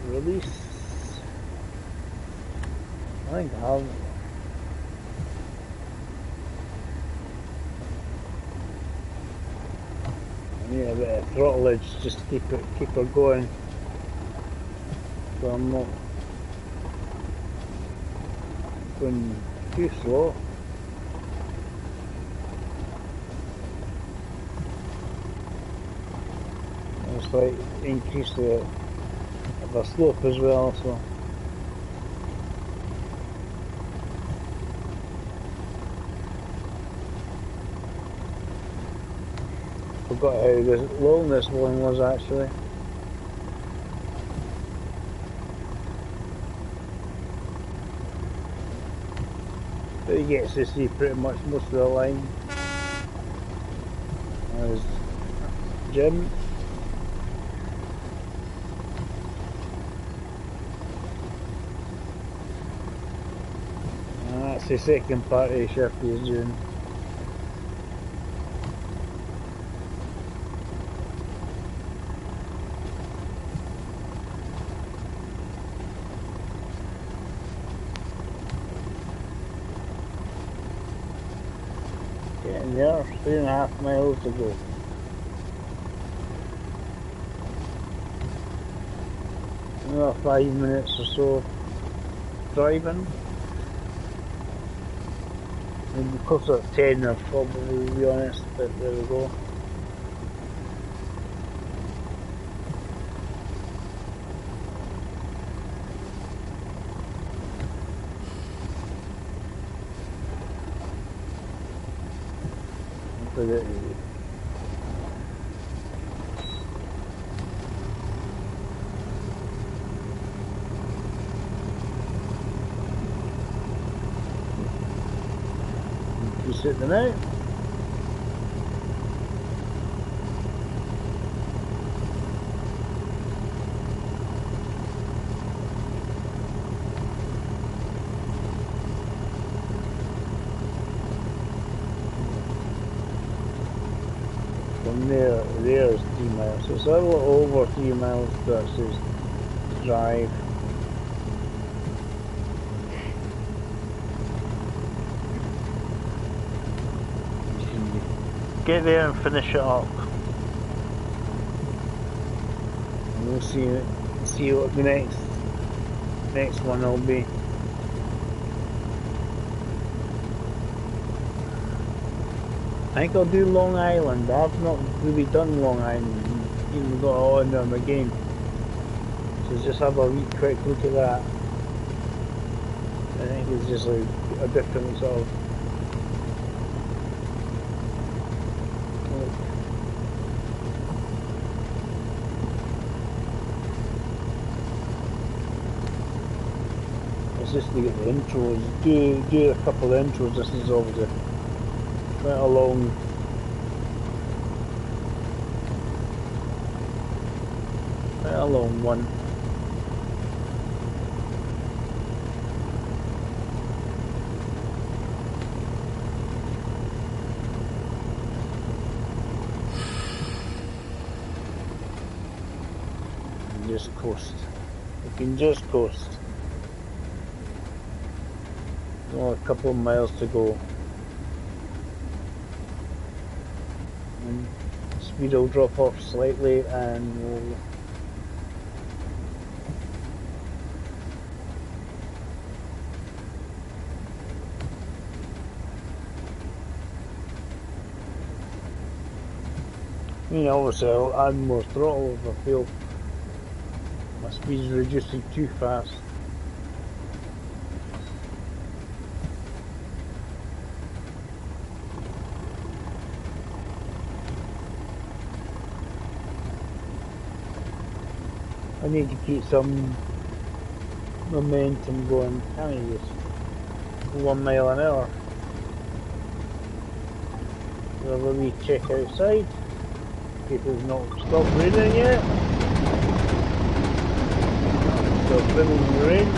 Release. I think I have. I need a bit of throttlage just to keep her going. So I'm not going too slow. And it's like increase the slope as well, so forgot how long this one was actually. But he gets to see pretty much most of the line. There's Jim. That's the second party shift he's doing. Getting there, 3.5 miles to go. Another 5 minutes or so driving. Maybe closer to 10 I'll probably be honest, but there we go. Look at it. Just hit them out. From there's 3 miles. So it's a little over 3 miles that says drive. Get there and finish it up. And we'll see what the next one will be. I think I'll do Long Island. I've not really done Long Island, even got it on them again. So just have a wee quick look at that. I think it's just like a different sort of just to get the intros, do a couple of intros. This is obviously quite a long one. just coast. We can just coast. Only a couple of miles to go. And speed will drop off slightly and we'll obviously I'll add more throttle if I feel my speed's reducing too fast. I need to keep some momentum going. Can I just 1 mile an hour? We'll have a wee check outside. See if it's not stopped raining yet. Still filling the rain.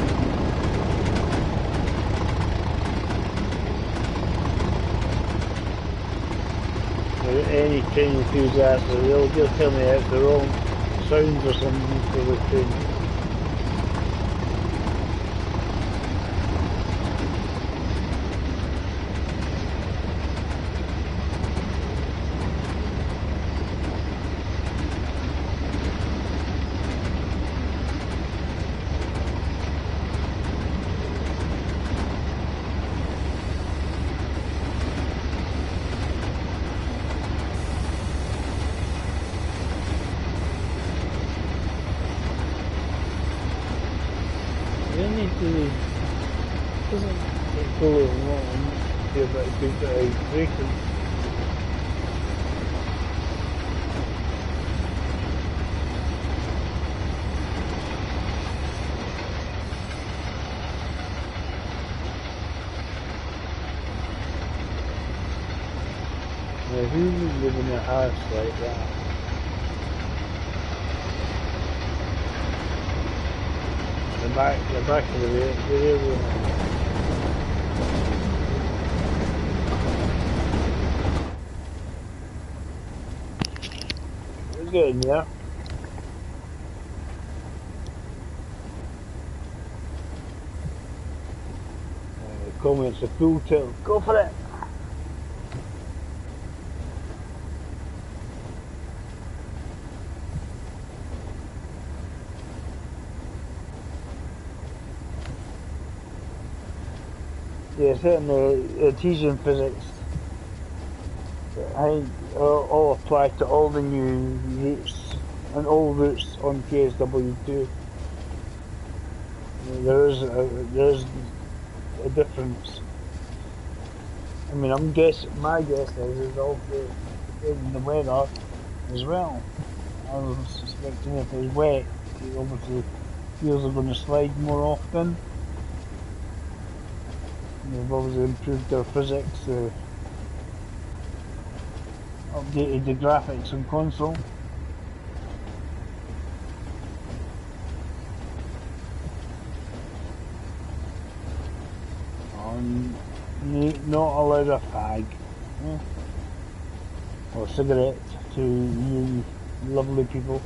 Any train enthusiasts, they'll just tell me it's the wrong sounds or something for the train. Doesn't take fully long to be about a good bit of braking. Now who would live in a house like that? The back of the rear wheel. We're getting there. Comments a full tilt. Go for it! Yeah, certainly Artesian physics, I think all apply to all the new routes and all routes on TSW2. There is a difference. I mean, my guess is also in the weather as well. I was suspecting if it's wet, obviously wheels are going to slide more often. They've obviously improved their physics, updated the graphics on console. Not allowed a fag or cigarette to you lovely people.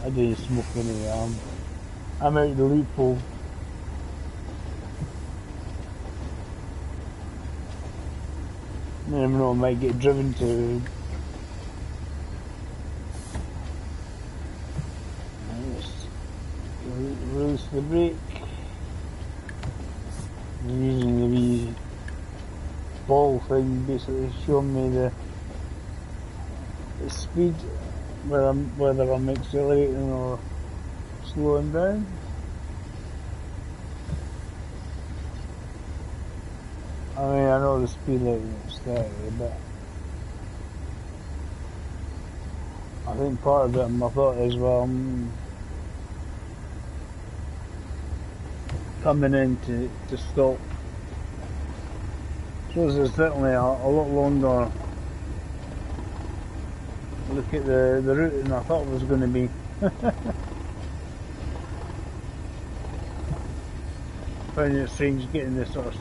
I didn't smoke anyway. I'm out the loophole. You never know, I might get driven to. Release the brake. I'm using the wee ball thing, basically showing me the speed, whether I'm accelerating or slowing down. I mean, I know the speed limit is 30, but I think part of it, my thought is, well, coming in to stop. So there's certainly a lot longer look at the route than I thought it was going to be. Finding it strange getting the sort of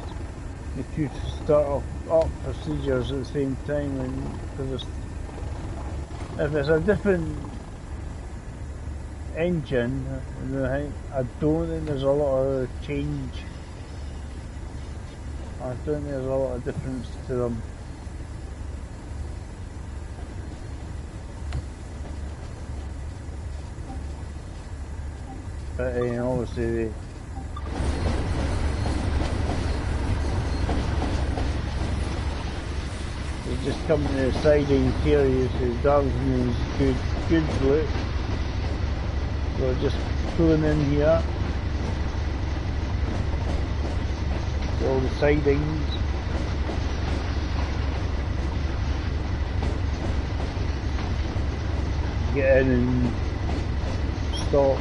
the two start up procedures at the same time, and because if it's a different engine, I don't think there's a lot of change. I don't think there's a lot of difference to them. But obviously they just come to the siding here, you see Darwin's goods look. We're just pulling in here. All the sidings. Get in and stop.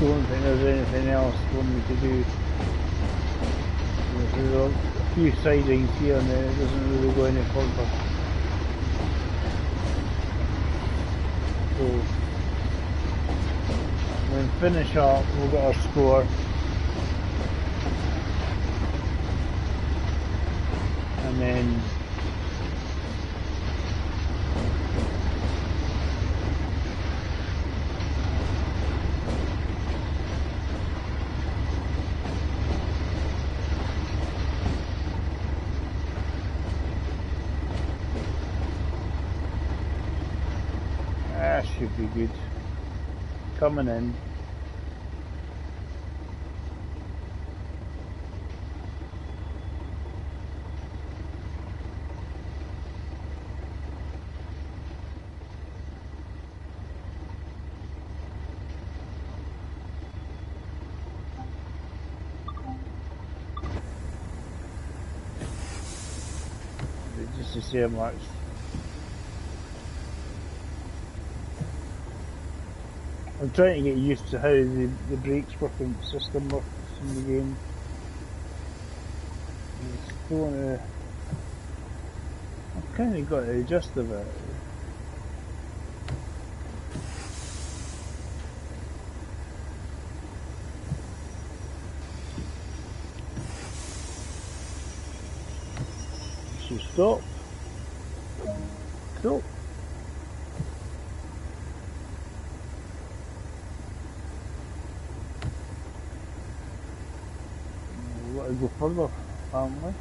Don't think there's anything else for me to do. There's a few sidings here and there, it doesn't really go any further. So when we finish up, we'll get our score. And then that should be good. Coming in. Just to see how much. I'm trying to get used to how the brakes working system works in the game. I still wanna, I've kind of got to adjust a bit. So stop. Cool. We've got to go further, apparently.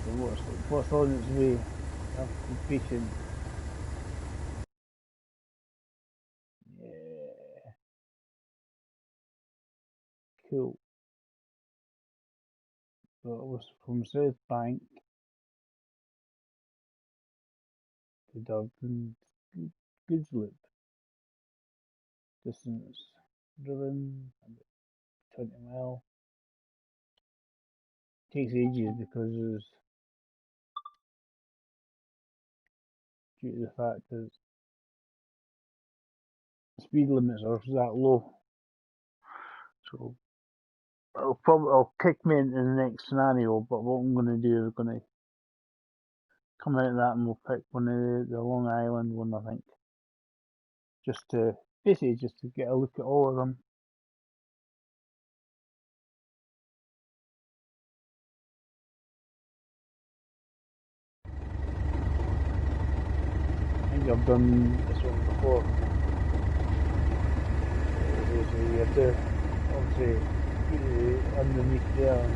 So what's on its way? I have to be patient. Yeah. Cool. So it was from South Bank to Dublin Goods Loop. Distance driven about 20 mile. Takes ages because it's due to the fact that the speed limits are that low. So it'll kick me into the next scenario, but what I'm going to do is going to come out of that and we'll pick one of the Long Island one, I think. Just to, basically just to get a look at all of them. I think I've done this one before. So you have to obviously put it underneath there and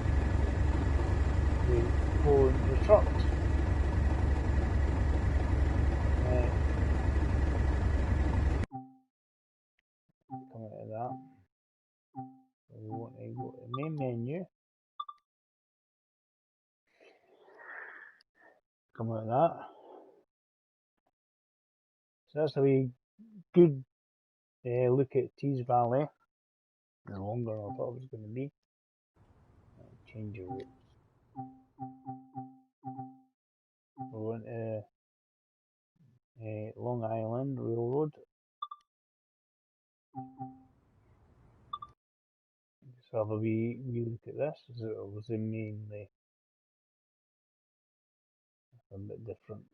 we pull the trucks. Come out of that. So we want to go to the main menu. Come out of that. So that's a wee good look at Tees Valley. The longer than I thought it was going to be. Change your routes. We went to Long Island Railroad. Just have a wee look at this. So it was mainly a bit different.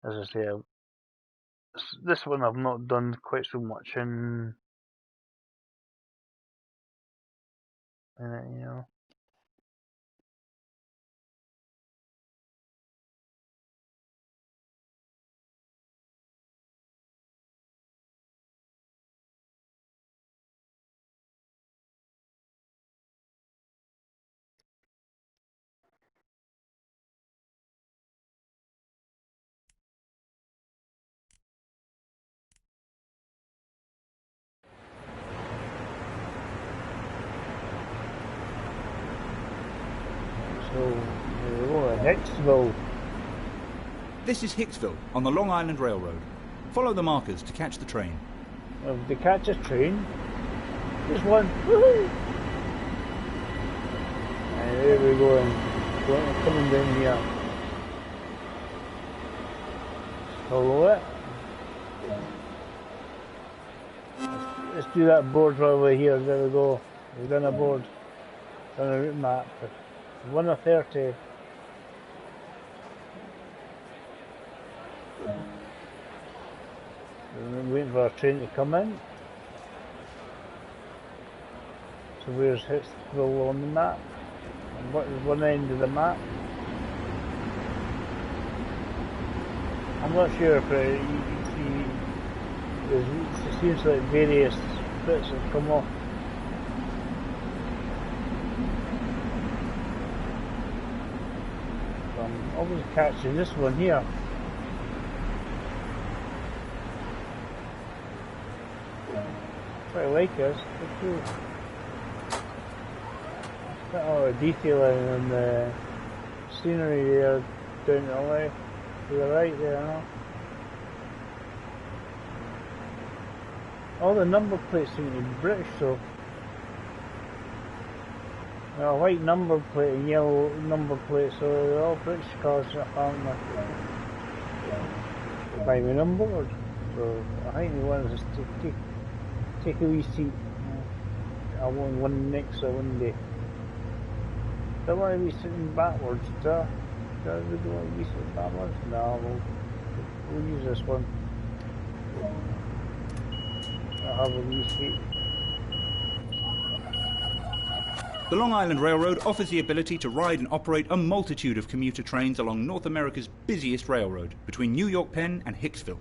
As I say, this one I've not done quite so much in it, you know. So, Hicksville. This is Hicksville on the Long Island Railroad. Follow the markers to catch the train. Well, to catch a train, there's one. Woohoo! And there we go, coming down here. Follow it. Let's do that board right over here. There we go. We've done a board. Done a route map. 1:30. We're waiting for our train to come in. So where's Hicksville on the map? And what is one end of the map? I'm not sure if you see. It seems like various bits have come off. So I'm always catching this one here. Quite like this. It's cool. Got a lot of detailing and the scenery there down to the left, to the right there, no? All the number plates seem to be British, so a white number plate and yellow number plate, so they're all British cars, aren't they? By the number, so I think they want us to take a wee seat. I want one next to one day. Don't want to be sitting backwards, do I? Do we want to be sitting backwards? No, we'll use this one. I'll have a wee seat. The Long Island Railroad offers the ability to ride and operate a multitude of commuter trains along North America's busiest railroad between New York Penn and Hicksville.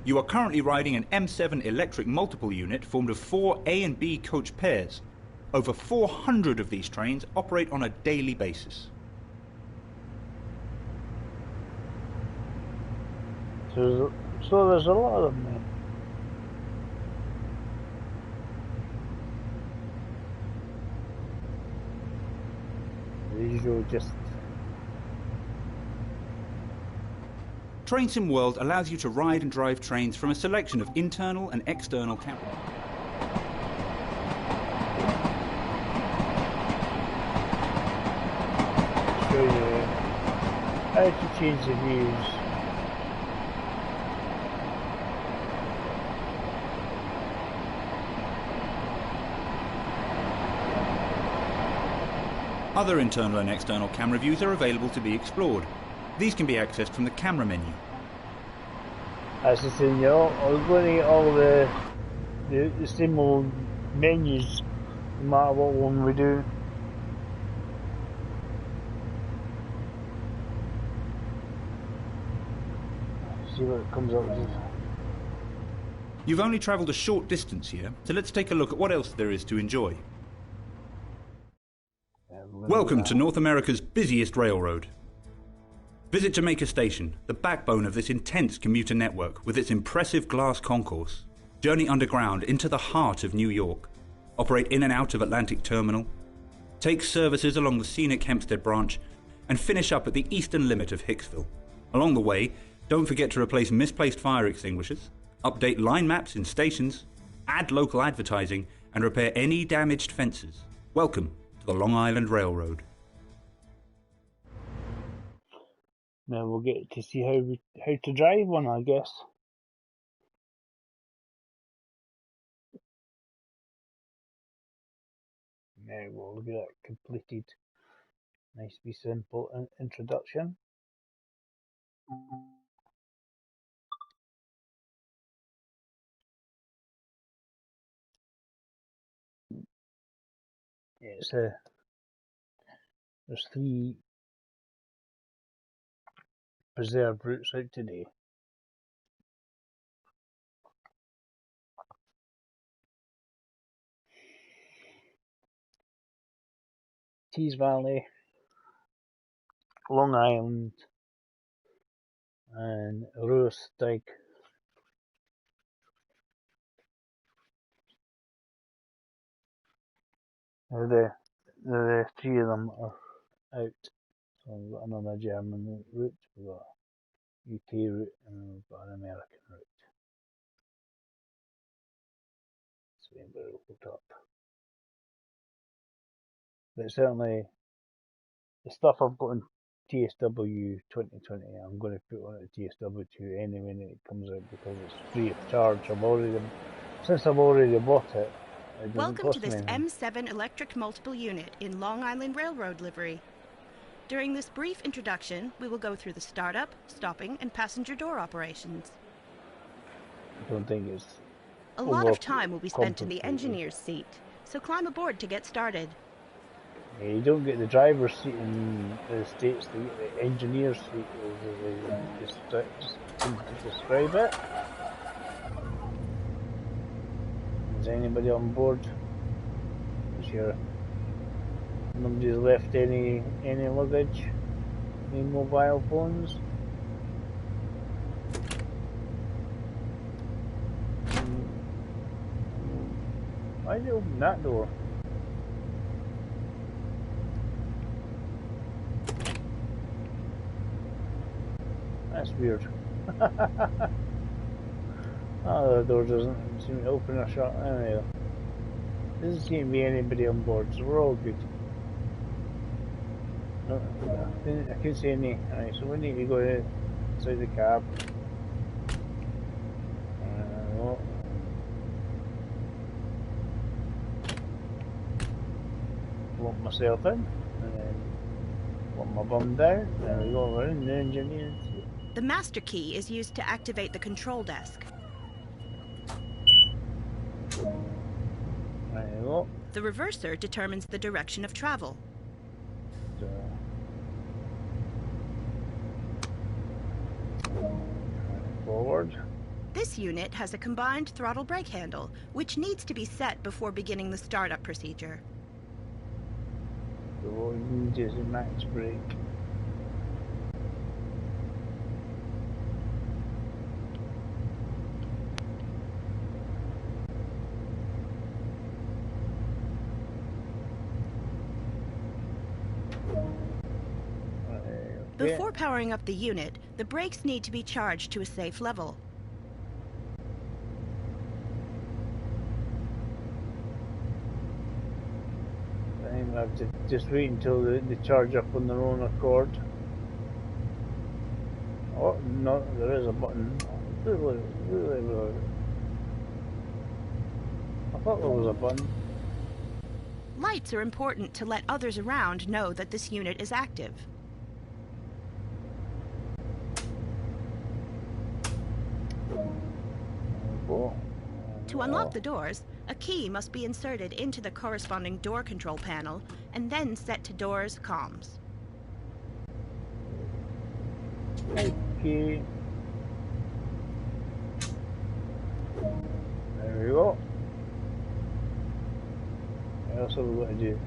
You are currently riding an M7 electric multiple unit formed of 4 A and B coach pairs. Over 400 of these trains operate on a daily basis. So there's a lot of them then. The usual just... Train Sim World allows you to ride and drive trains from a selection of internal and external cameras. Show you how to change the views. Other internal and external camera views are available to be explored. These can be accessed from the camera menu. As I say, I'm going to get all the same old menus, no matter what one we do. See what it comes up with. You've only travelled a short distance here, so let's take a look at what else there is to enjoy. Welcome to North America's busiest railroad. Visit Jamaica Station, the backbone of this intense commuter network with its impressive glass concourse. Journey underground into the heart of New York. Operate in and out of Atlantic Terminal. Take services along the scenic Hempstead branch and finish up at the eastern limit of Hicksville. Along the way, don't forget to replace misplaced fire extinguishers, update line maps in stations, add local advertising, and repair any damaged fences. Welcome to the Long Island Railroad. Now we'll get to see how to drive one, I guess. There we go, look at that completed. Nice be simple introduction. It's there's 3 preserved routes out today. Tees Valley, Long Island, and Roostig. The 3 of them are out. So we've got another German route, we've got a UK route, and we've got an American route. So we're hooked up. But certainly, the stuff I've got in TSW 2020, I'm going to put on a TSW2 anyway when it comes out because it's free of charge. Since I've already bought it. Welcome to this M7 electric multiple unit in Long Island Railroad livery. During this brief introduction, we will go through the startup, stopping, and passenger door operations. I don't think it's a lot of time will be spent in the engineer's seat, so climb aboard to get started. Yeah, you don't get the driver's seat in the States, you get the engineer's seat, to describe it. Is anybody on board? Make sure nobody's left any luggage, any mobile phones. Why did you open that door? That's weird. Oh, the door doesn't seem to open or shut. Anyway, doesn't seem to be anybody on board, so we're all good. No, I can't see any. Alright, so we need to go inside the cab. Lock myself in, and then put my bum down. There we go, we're in the engineer's seat. The master key is used to activate the control desk. There you go. The reverser determines the direction of travel. Forward. This unit has a combined throttle brake handle, which needs to be set before beginning the startup procedure. So what we need is a max brake. Before powering up the unit, the brakes need to be charged to a safe level. I have to just wait until they charge up on their own accord. Oh, no, there is a button. I thought there was a button. Lights are important to let others around know that this unit is active. To unlock the doors, a key must be inserted into the corresponding door control panel and then set to doors comms. Okay. There we go. What else have we got to do?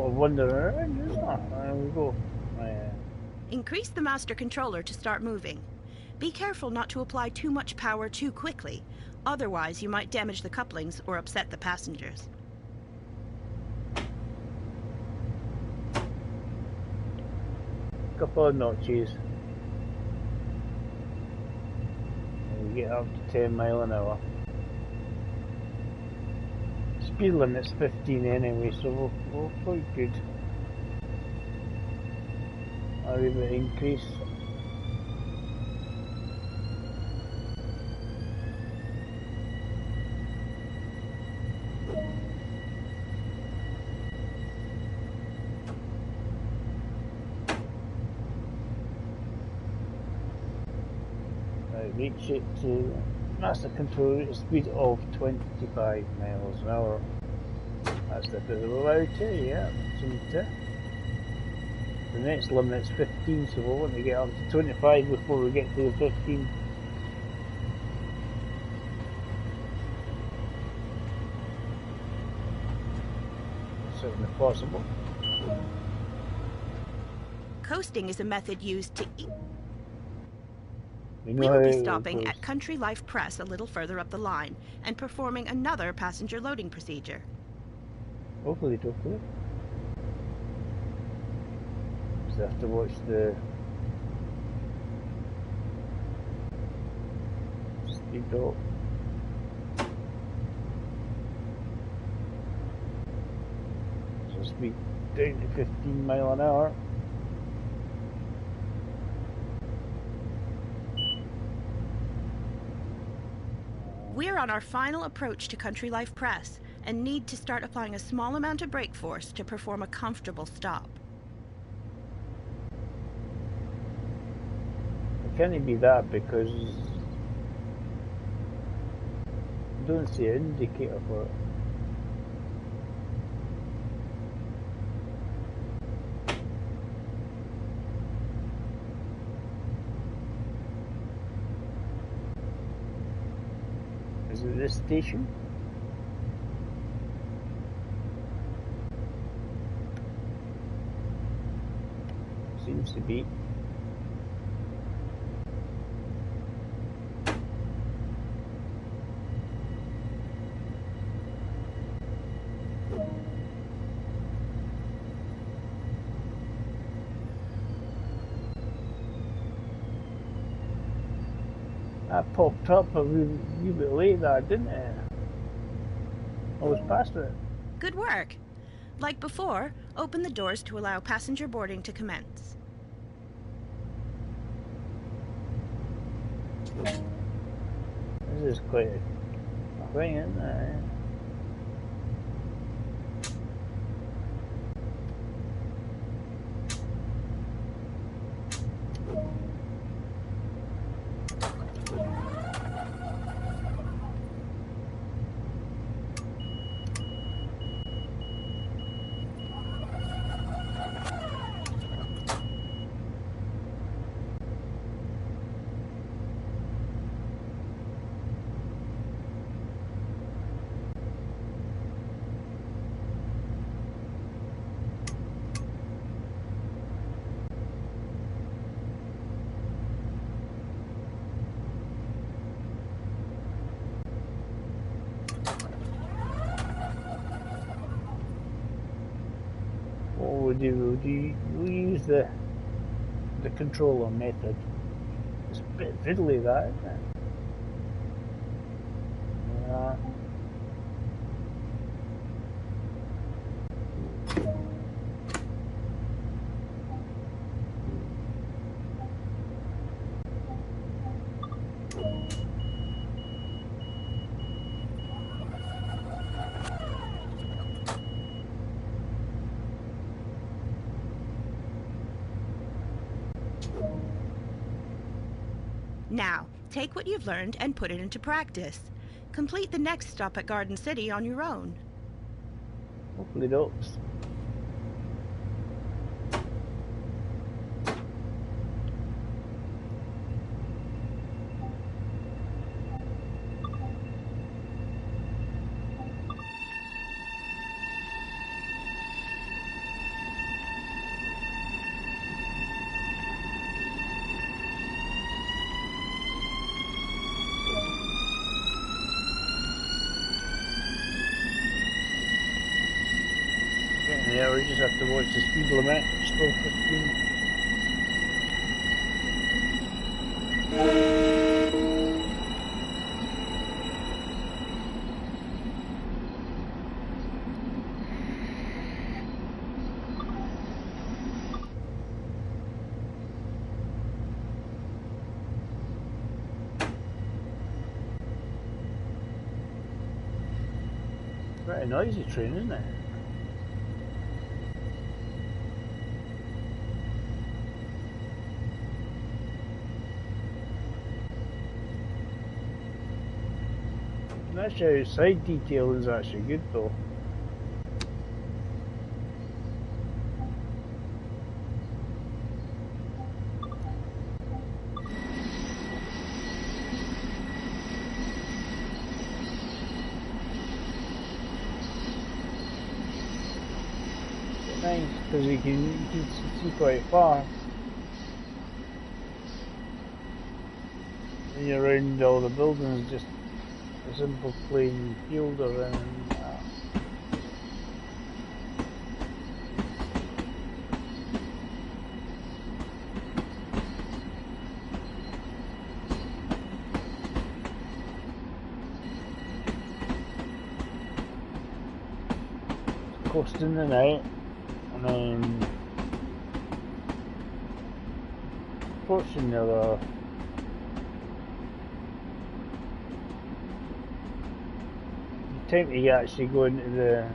Wandering around, isn't it? There we go. Increase the master controller to start moving. Be careful not to apply too much power too quickly, otherwise you might damage the couplings or upset the passengers. couple of notches. And we get up to 10 mile an hour. Speed limit's 15 anyway, so we're quite good. I'll leave it increase. Reach it to master control at a speed of 25 miles an hour. That's if it's allowed to, yeah, seems to. The next limit's 15, so we'll want to get up to 25 before we get to the 15. Certainly possible. Coasting is a method used to We will be stopping at Country Life Press a little further up the line and performing another passenger loading procedure. Hopefully. Just have to watch the speed drop. So speed down to 15 mile an hour. We're on our final approach to Country Life Press and need to start applying a small amount of brake force to perform a comfortable stop. It can't be that because I don't see an indicator for it. Is it this station? It seems to be. That popped up a wee bit late, that didn't it? I was past it. Good work. Like before, open the doors to allow passenger boarding to commence. This is quite a thing, isn't it? What we'll use the controller method. It's a bit fiddly, that, isn't it? Yeah. Now, take what you've learned and put it into practice. Complete the next stop at Garden City on your own. Hopefully does. Yeah, we just have to watch the speed limit. It's still 15. Quite a noisy train, isn't it? Actually, outside detail is actually good though. Nice, because you can see quite far. When you're around all the buildings, just a simple plain field around that. Coasting the night, and then approaching the other. The time to actually go into the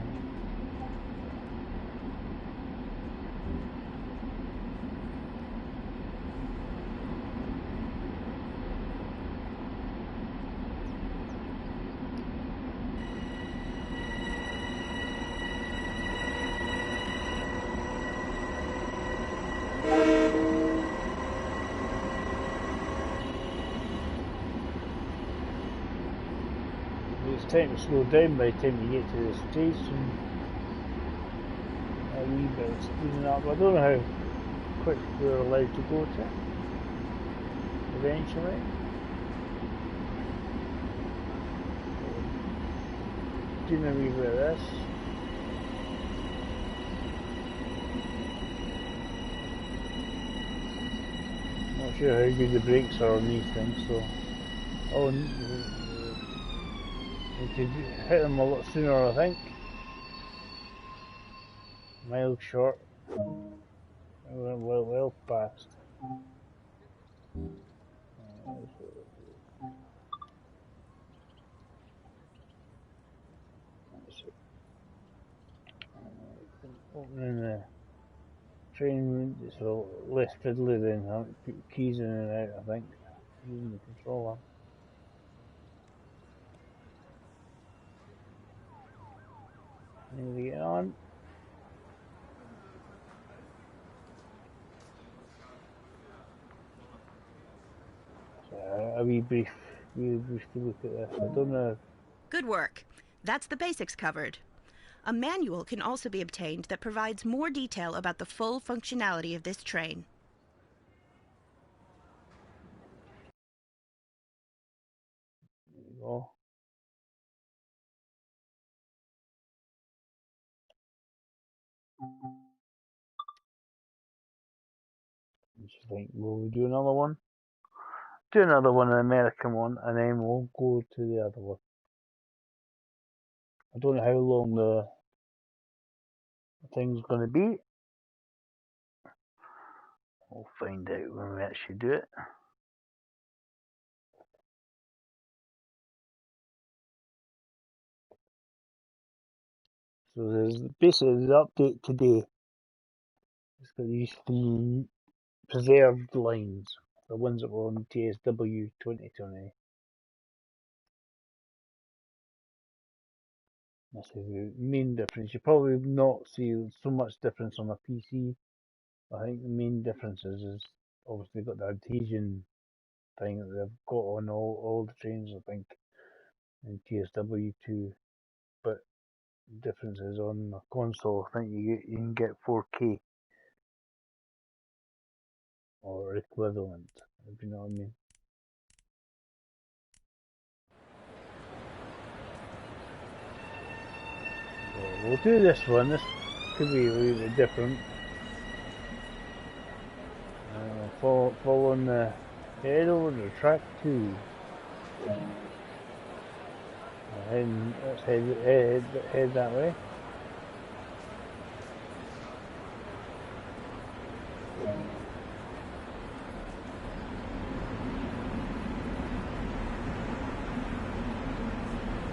time to slow down by the time you get to the station. A wee bit of speeding up. I don't know how quick we're allowed to go to eventually. Doing a wee bit of this. Not sure how good the brakes are on these things, so we could hit them a lot sooner, I think. Miles short. Well past. Opening the train, so less fiddly then. I put keys in and out, I think, using the controller. Need to get on. So a wee brief to look at this. I don't know. Good work. That's the basics covered. A manual can also be obtained that provides more detail about the full functionality of this train. There you go. Just think, will we do another one? Do another one, an American one, and then we'll go to the other one. I don't know how long the thing's going to be. We'll find out when we actually do it. So there's basically the update today. It's got these 3 preserved lines, the ones that were on TSW 2020. That's the main difference. You probably not see so much difference on a PC. I think the main difference is obviously got the adhesion thing that they've got on all the trains, I think, in TSW2. But the difference is on the console, I think you can get 4K or equivalent, if you know what I mean. So we'll do this one. This could be a little bit different. Following the Head over to track 2. Let's head that way.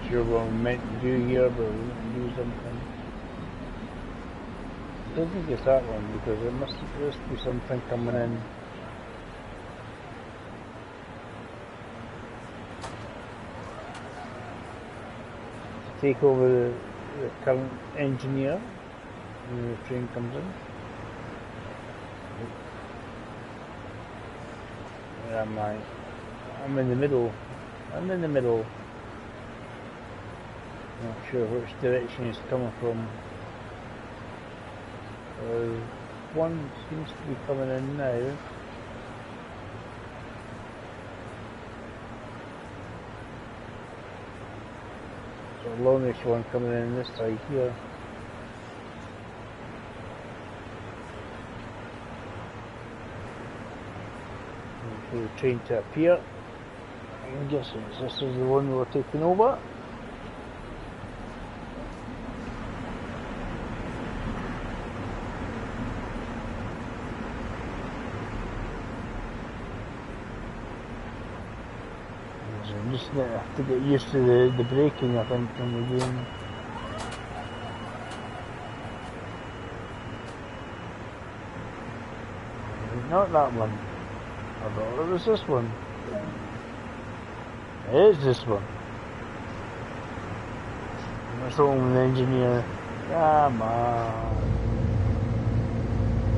Sure what we're meant to do here, but we're going to do something. I don't think it's that one because there must be something coming in. Take over the current engineer when the train comes in. Where am I? I'm in the middle. Not sure which direction it's coming from. One seems to be coming in now. So a longish one coming in this side here. Wait for the train to appear. I'm guessing this is the one we're taking over. I'm just gonna have to get used to the braking, I think, in the game. Not that one. I thought it was this one. It is this one. That's the one with the engineer. Come on.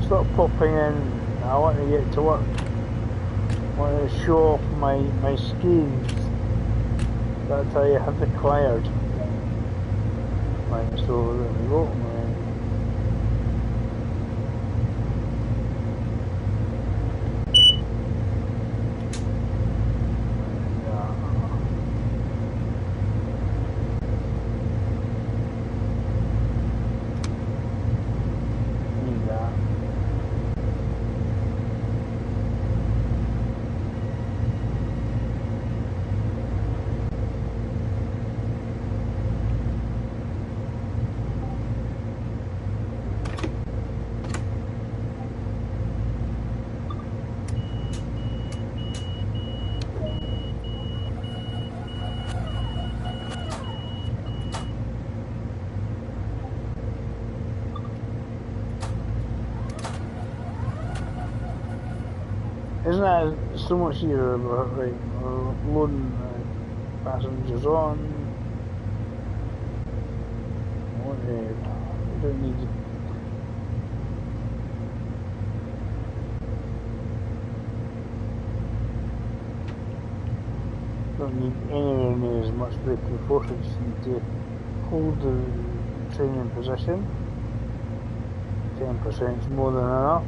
Stop popping in. I want to get to work. I want to show off my skills. That's how you have acquired. Right, so there we go. Isn't that so much easier, right? Loading passengers on. We don't need to. Don't need anywhere near as much braking force. We just need to hold the train in position. 10% is more than enough.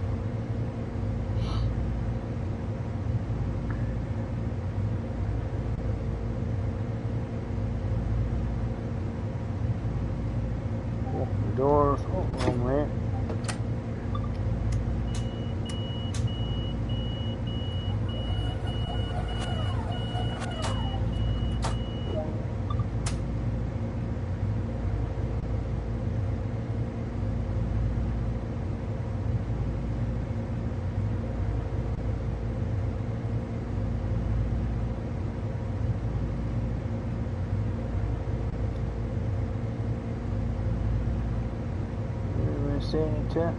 Doors, oh, wrong way. Center.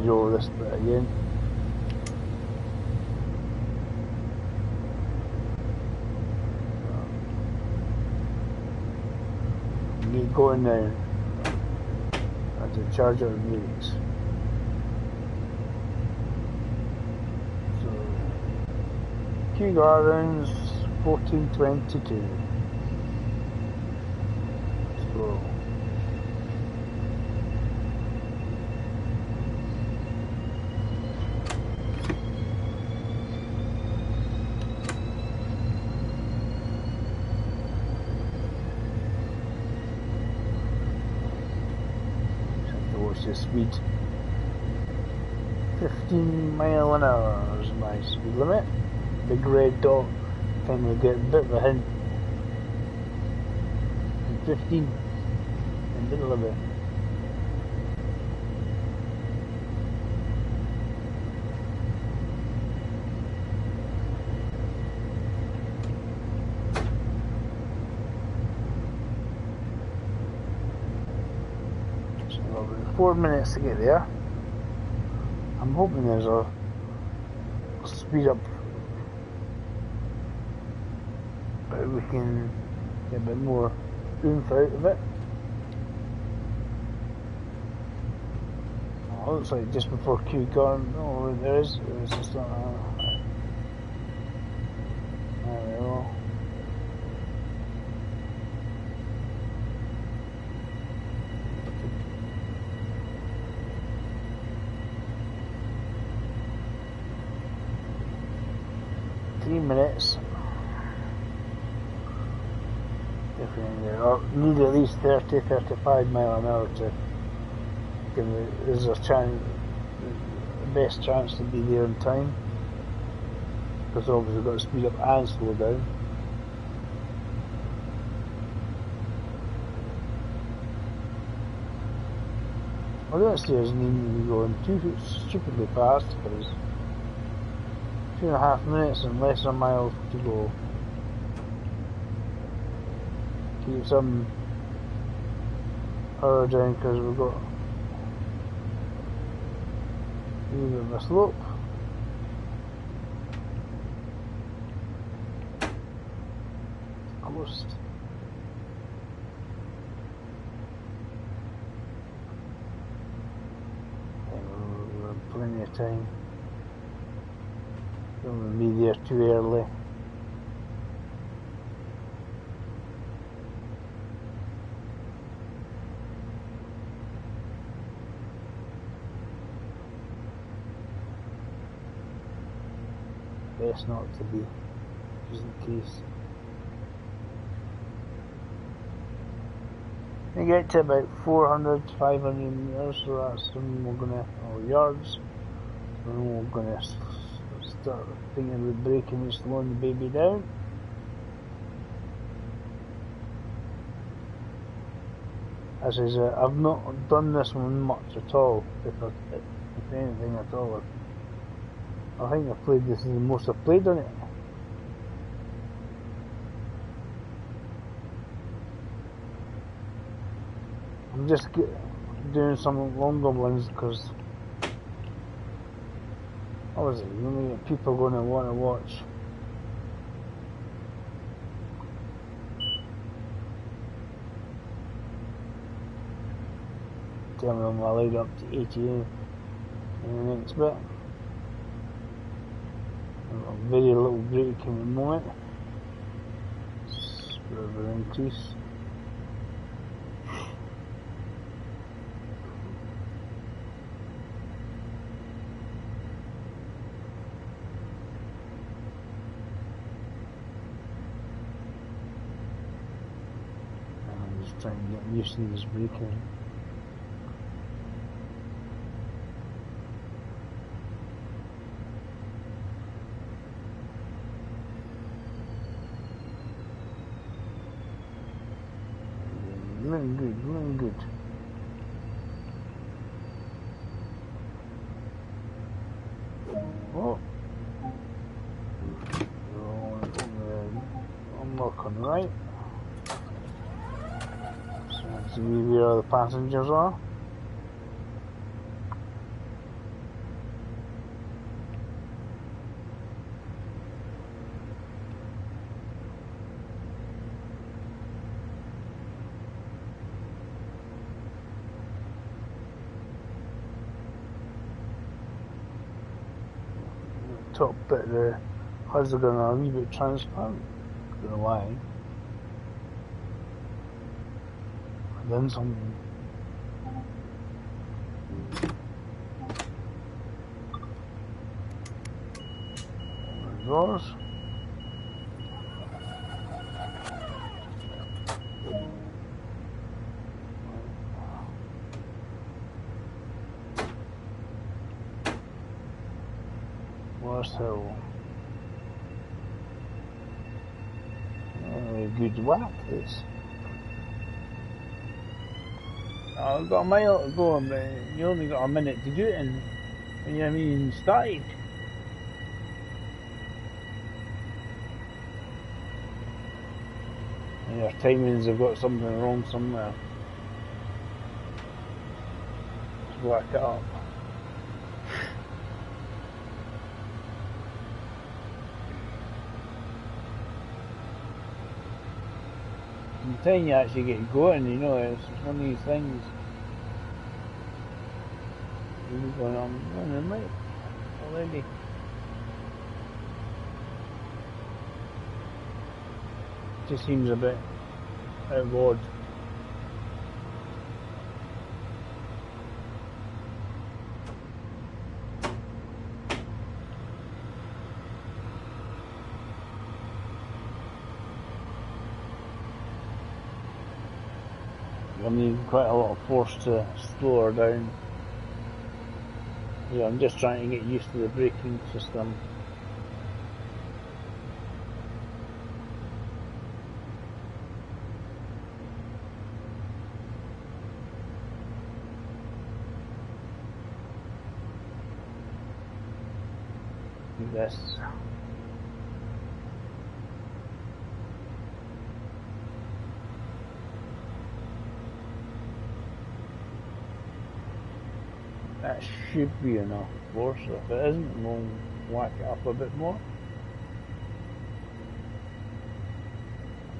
Do this bit again. get going now. I have to charge our brakes. So, Kew Gardens, 1422. Slow. The speed 15 mile an hour is my speed limit. Big red dot kind of get a bit of a hint. And 15 in the middle of it. So about 4 minutes to get there. I'm hoping there's a speed up, but we can get a bit more oomph out of it. Oh, looks like just before Kew Gardens. Oh, there is. It's just not. There we go. Minutes. Definitely need at least 30-35 mile an hour to give it. There's a chance, the best chance to be there in time. Because obviously we've got to speed up and slow down. I don't see us needing to be going too stupidly fast because 2.5 minutes and less than a mile to go. Keep some power down because we've got a little bit of a slope. Almost. We've got plenty of time. Don't want to be there too early. Best not to be, just in case. We get to about 400-500 meters, so that's when we're gonna, or yards, when we're gonna start thinking about braking and slowing the baby down. As I said, I've not done this one much at all, if anything at all. I think I've played this is the most I've played on it. I'm just doing some longer ones because obviously people are going to want to watch. Tell me I'm allowed up to 80 in the next bit. A very little break in the moment. Bit of an increase. I'm just trying to get used to this braking. Really good. Oh. Unlock on the right. So let's see where the passengers are. top bit of the HUD's gone a wee bit transparent. Don't know why. I've done something. Doors. Last hill. Good whack this. I've got a mile to go, but you only got a minute to do it in when you haven't even started. And your timings have got something wrong somewhere. Just whack it up. From the time you actually get going, you know, it's one of these things. You're going on the night already. Just seems a bit out of odd. I need quite a lot of force to slow her down. Yeah, I'm just trying to get used to the braking system. This. That should be enough force. If it isn't, we'll whack it up a bit more.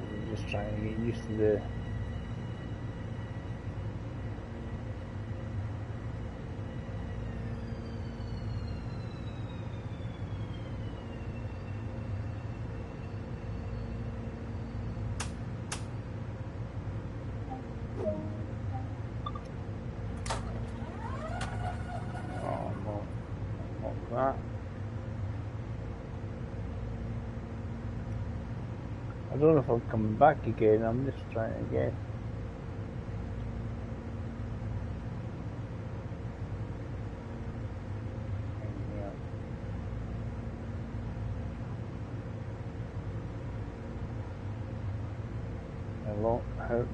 I'm just trying to get used to the that. I don't know if I'll come back again, I'm just trying to get.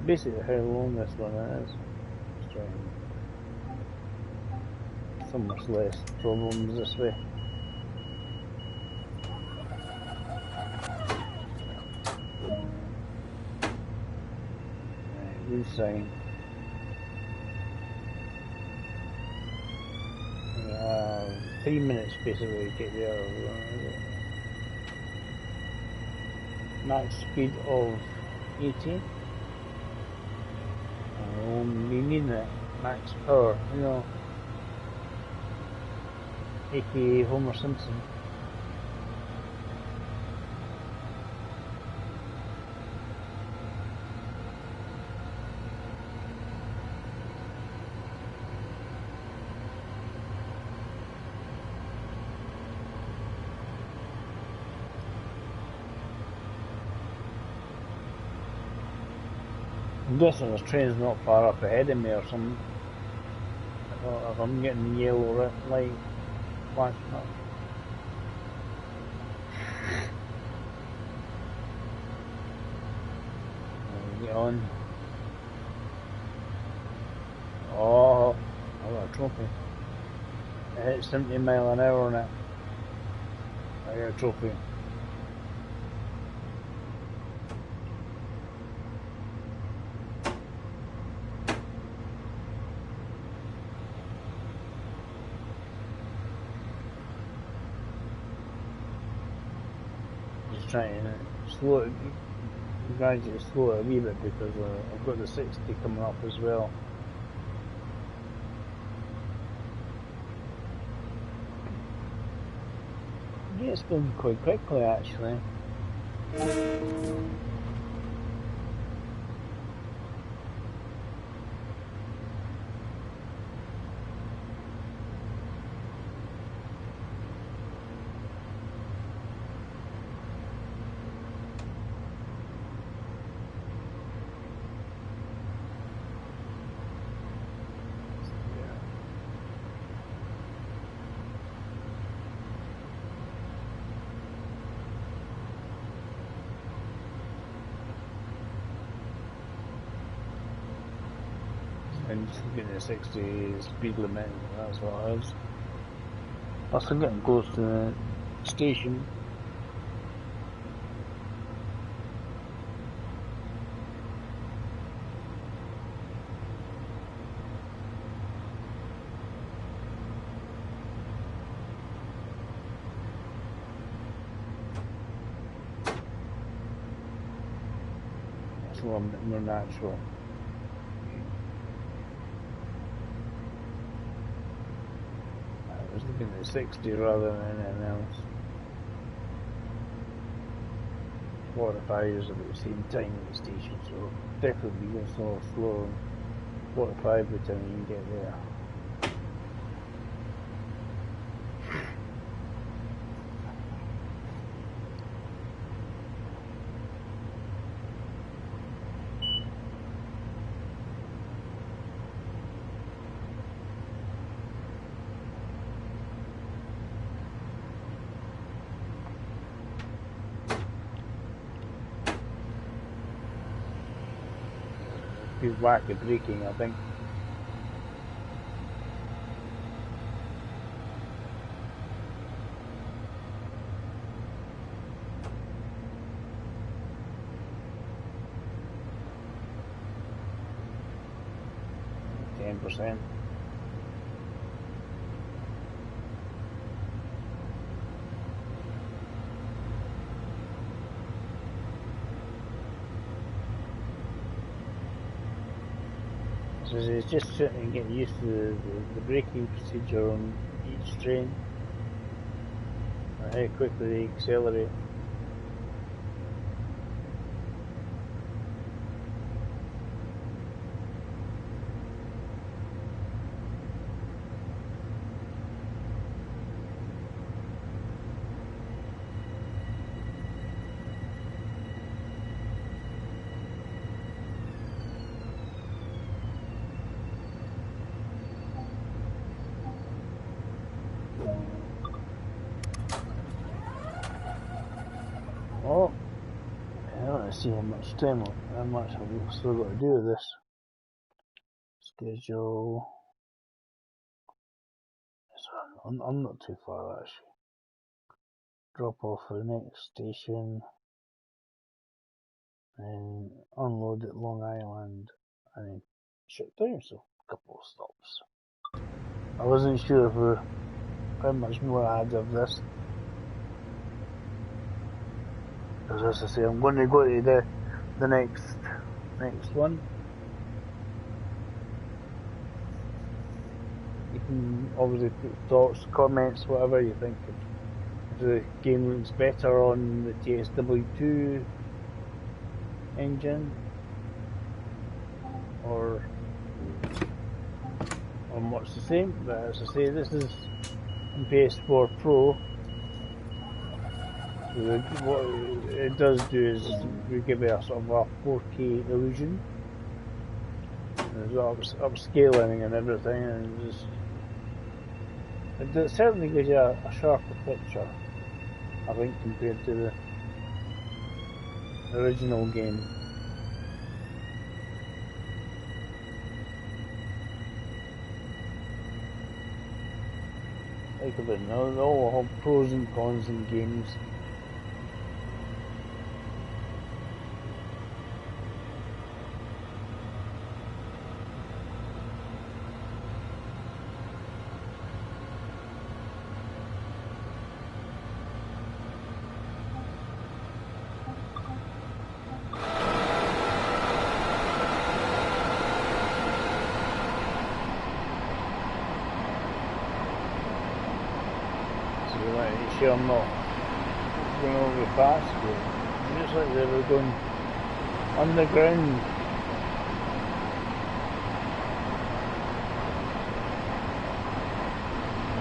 Basically how long this one is. Just trying so much less problems this way. Right, resign. 3 minutes basically to get there. Max speed of 18. We'll be needing it. Max power, you know. aka Homer Simpson. I'm guessing this train's not far up ahead of me or something. If I'm getting the yellow light flashing up. Get on. Oh, I got a trophy. I hit 70 mile an hour on it. I got a trophy. Trying to slow it, gradually slow it a wee bit because I've got the 60 coming up as well. Yeah, it's going quite quickly actually. And just getting a 60 speed limit, that's what it is. Plus I'm getting close to the station. It's a little bit more natural. I was looking at 60 rather than anything else. 45 is about the same time at the station, so definitely be a little slower. 45 by the time you get there. Good whack of braking, I think. %. So it's just trying to get used to the braking procedure on each train, and how quickly they accelerate. Oh, I want to see how much I've still got to do with this. Schedule. I'm not too far actually. Drop off at the next station, and unload at Long Island, and then shut down. So a couple of stops. I wasn't sure how much more I had of this. As I say, I'm going to go to the next one. You can obviously put thoughts, comments, whatever you think. If the game looks better on the TSW2 engine, or much the same. But as I say, this is on PS4 Pro. So what it does do is we give it a sort of a 4K illusion. There's upscaling and everything, and it certainly gives you a sharper picture, I think, compared to the original game. Think of it now, they all have pros and cons in games. So you sure I'm not going over fast, but it looks like they were going underground.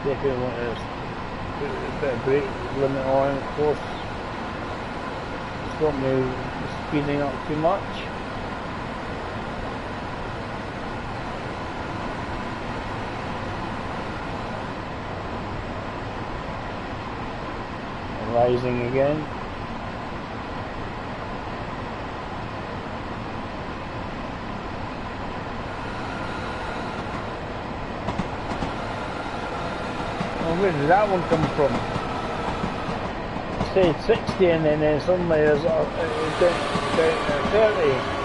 Definitely want to put a bit of brake limit on, of course. Stop me speeding up too much. Rising again. Where did that one come from? It said 60 and then suddenly there's down to 30.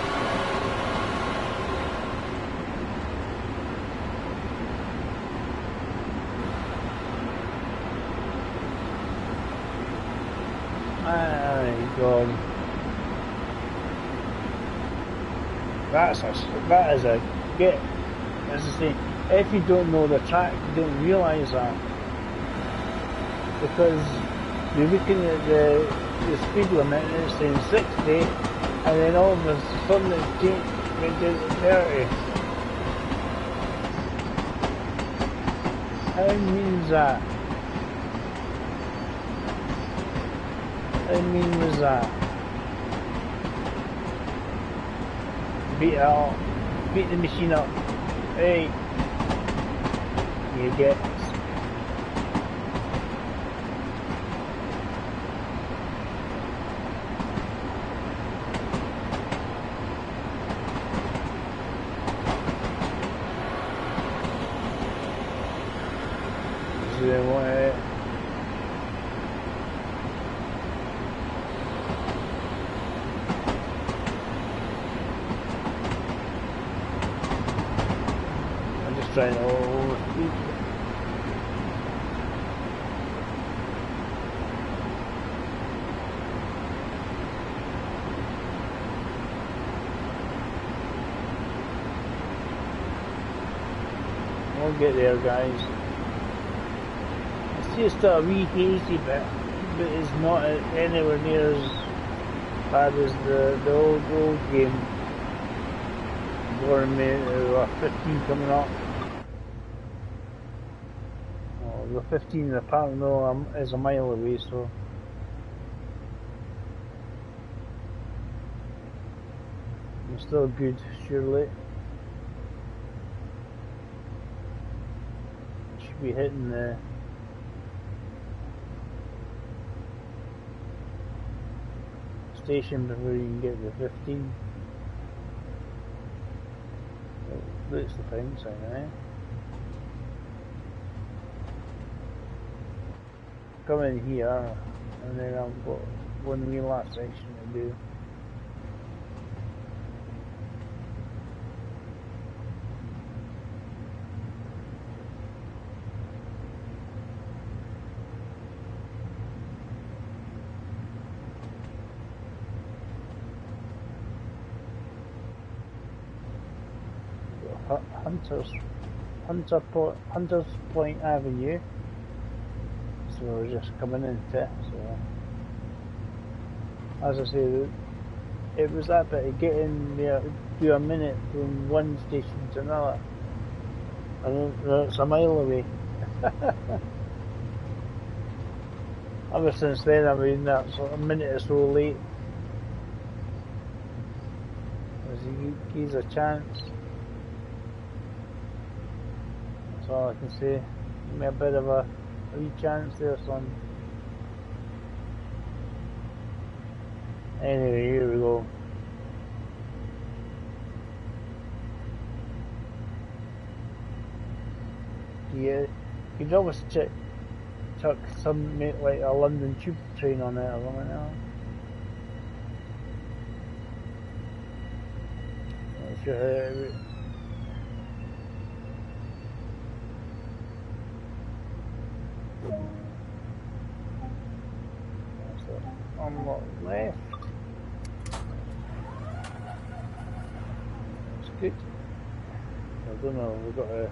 My God. That is a get. As I say, if you don't know the track, you don't realise that. Because you're looking at the speed limit and it's saying 60 and then all of a sudden it's changed to 30. How mean is that? How mean was that? Beat it up. Beat the machine up. Hey! You get. Trying to overspeed. We'll get there, guys. It's just a wee hazy bit, but it's not anywhere near as bad as the old game. Warning me, 15 coming up. The 15 apparently no, is a mile away, so I'm still good, surely. Should be hitting the station before you can get the 15. That's the thing, so come in here and then I've got one wee last section to do. Hunters Point Avenue. So we're just coming into it, so as I say, it was that bit of getting there, do a minute from one station to another, and it's a mile away. Ever since then I've been that sort of minute or so late, as he gives a chance. That's all I can say. Give me a bit of a wee chance there, son. Anyway, here we go. Yeah, you could always chuck some like a London tube train on it or something else. Not sure on the left. It's good. I don't know, we've got a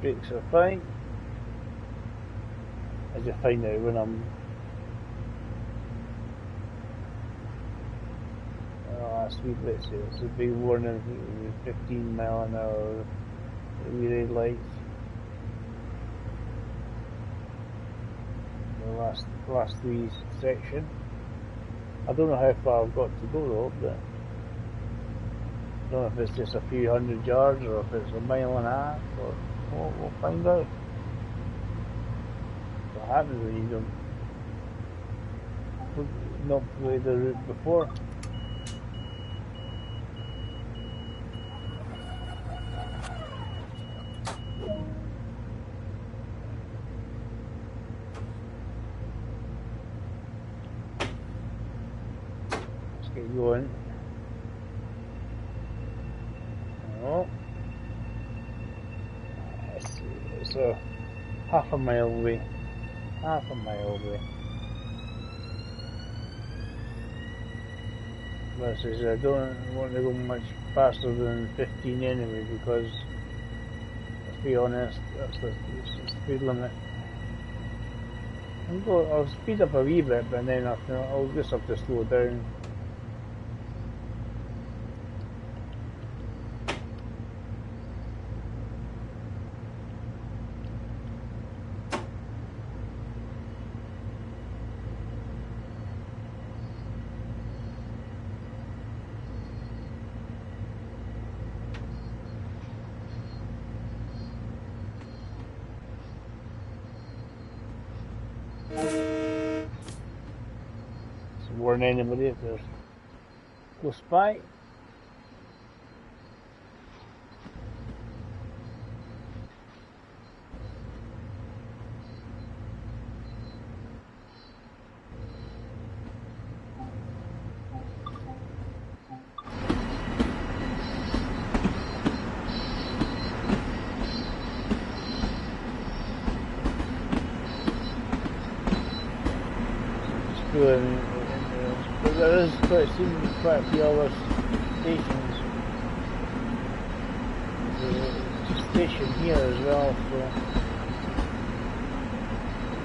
brakes are fine. As you find out when I'm last week, let's say it's a big warning with 15 mile an hour red lights. The last three section. I don't know how far I've got to go though, but I don't know if it's just a few hundred yards or if it's a mile and a half, or we'll find out. What happens when you don't not play the route before? Let's get going. Oh, it's a half a mile away. Half a mile away. But I don't want to go much faster than 15 anyway, because let's be honest, that's the speed limit. I'll speed up a wee bit, but then I'll just have to slow down. Warn anybody if there's close by. But there is quite a few other stations. There's a station here as well, so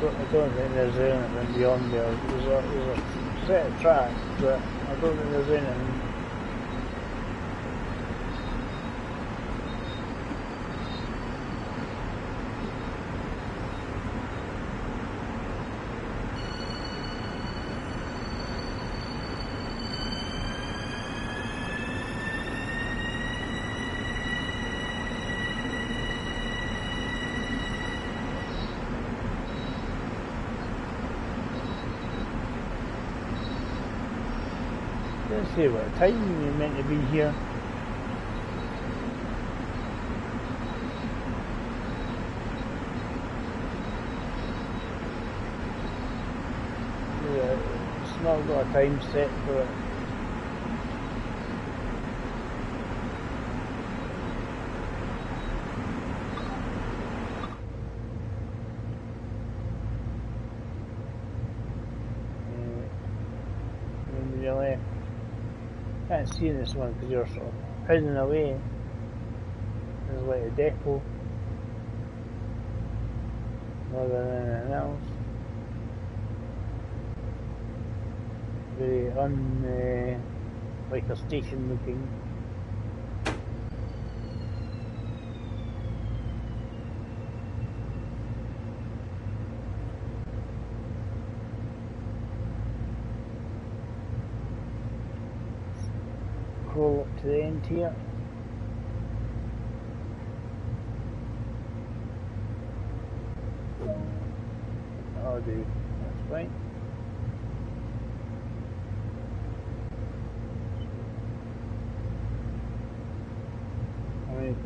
I don't think there's anything beyond there. There's a set of tracks, but I don't think there's anything. Let's see what time you're meant to be here. Yeah, it's not got a time set for it. Really. Can't see in this one because you're sort of heading away. There's like a depot more than anything else. Very like a station looking. Crawl up to the end here. That'll do, that's fine. I've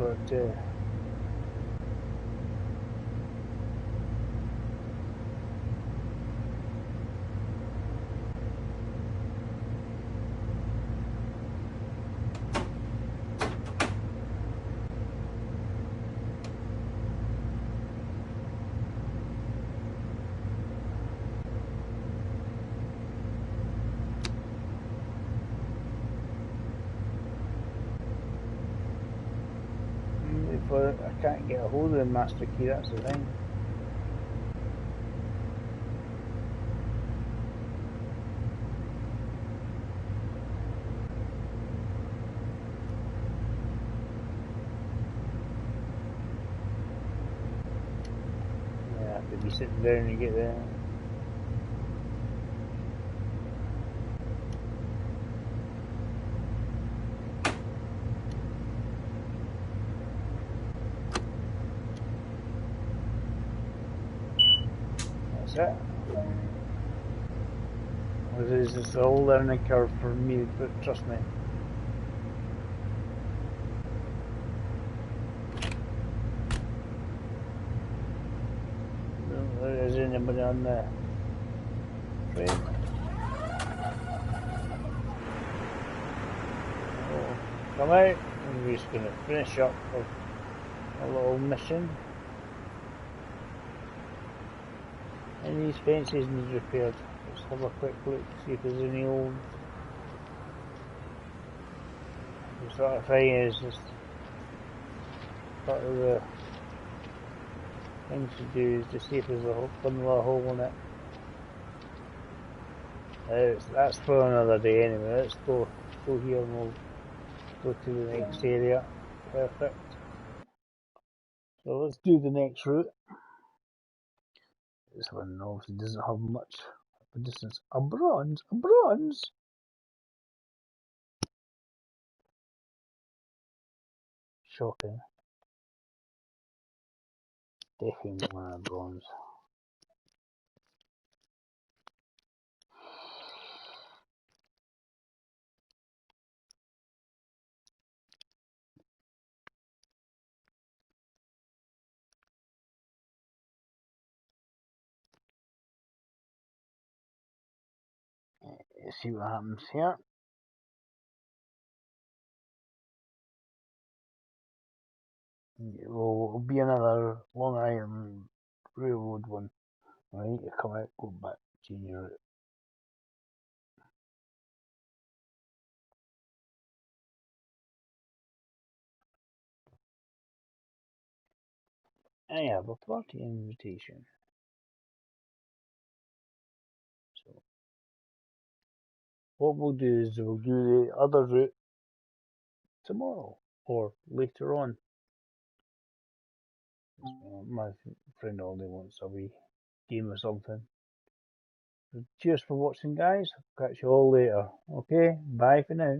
got can't get a hold of the master key, that's the thing. Yeah, I have to be sitting down to get there. That's it. This is a whole learning curve for me, but trust me. There is anybody on the train. Oh, come out. We're just going to finish up with a little mission. And these fences need repaired. Let's have a quick look, see if there's any old. The sort of thing is just part of the thing to do is to see if there's a one little hole in it. That's for another day anyway. Let's go here and we'll go to the next area. Perfect. So let's do the next route. This one obviously doesn't have much of a distance. A bronze? A bronze? Shocking. Definitely want a bronze. Let's see what happens here. It'll be another Long Island Railroad one. Right, you come out, go back, change your route. I have a party invitation. So what we'll do is we'll do the other route tomorrow or later on. My friend only wants a wee game or something. So cheers for watching, guys. Catch you all later. Okay, bye for now.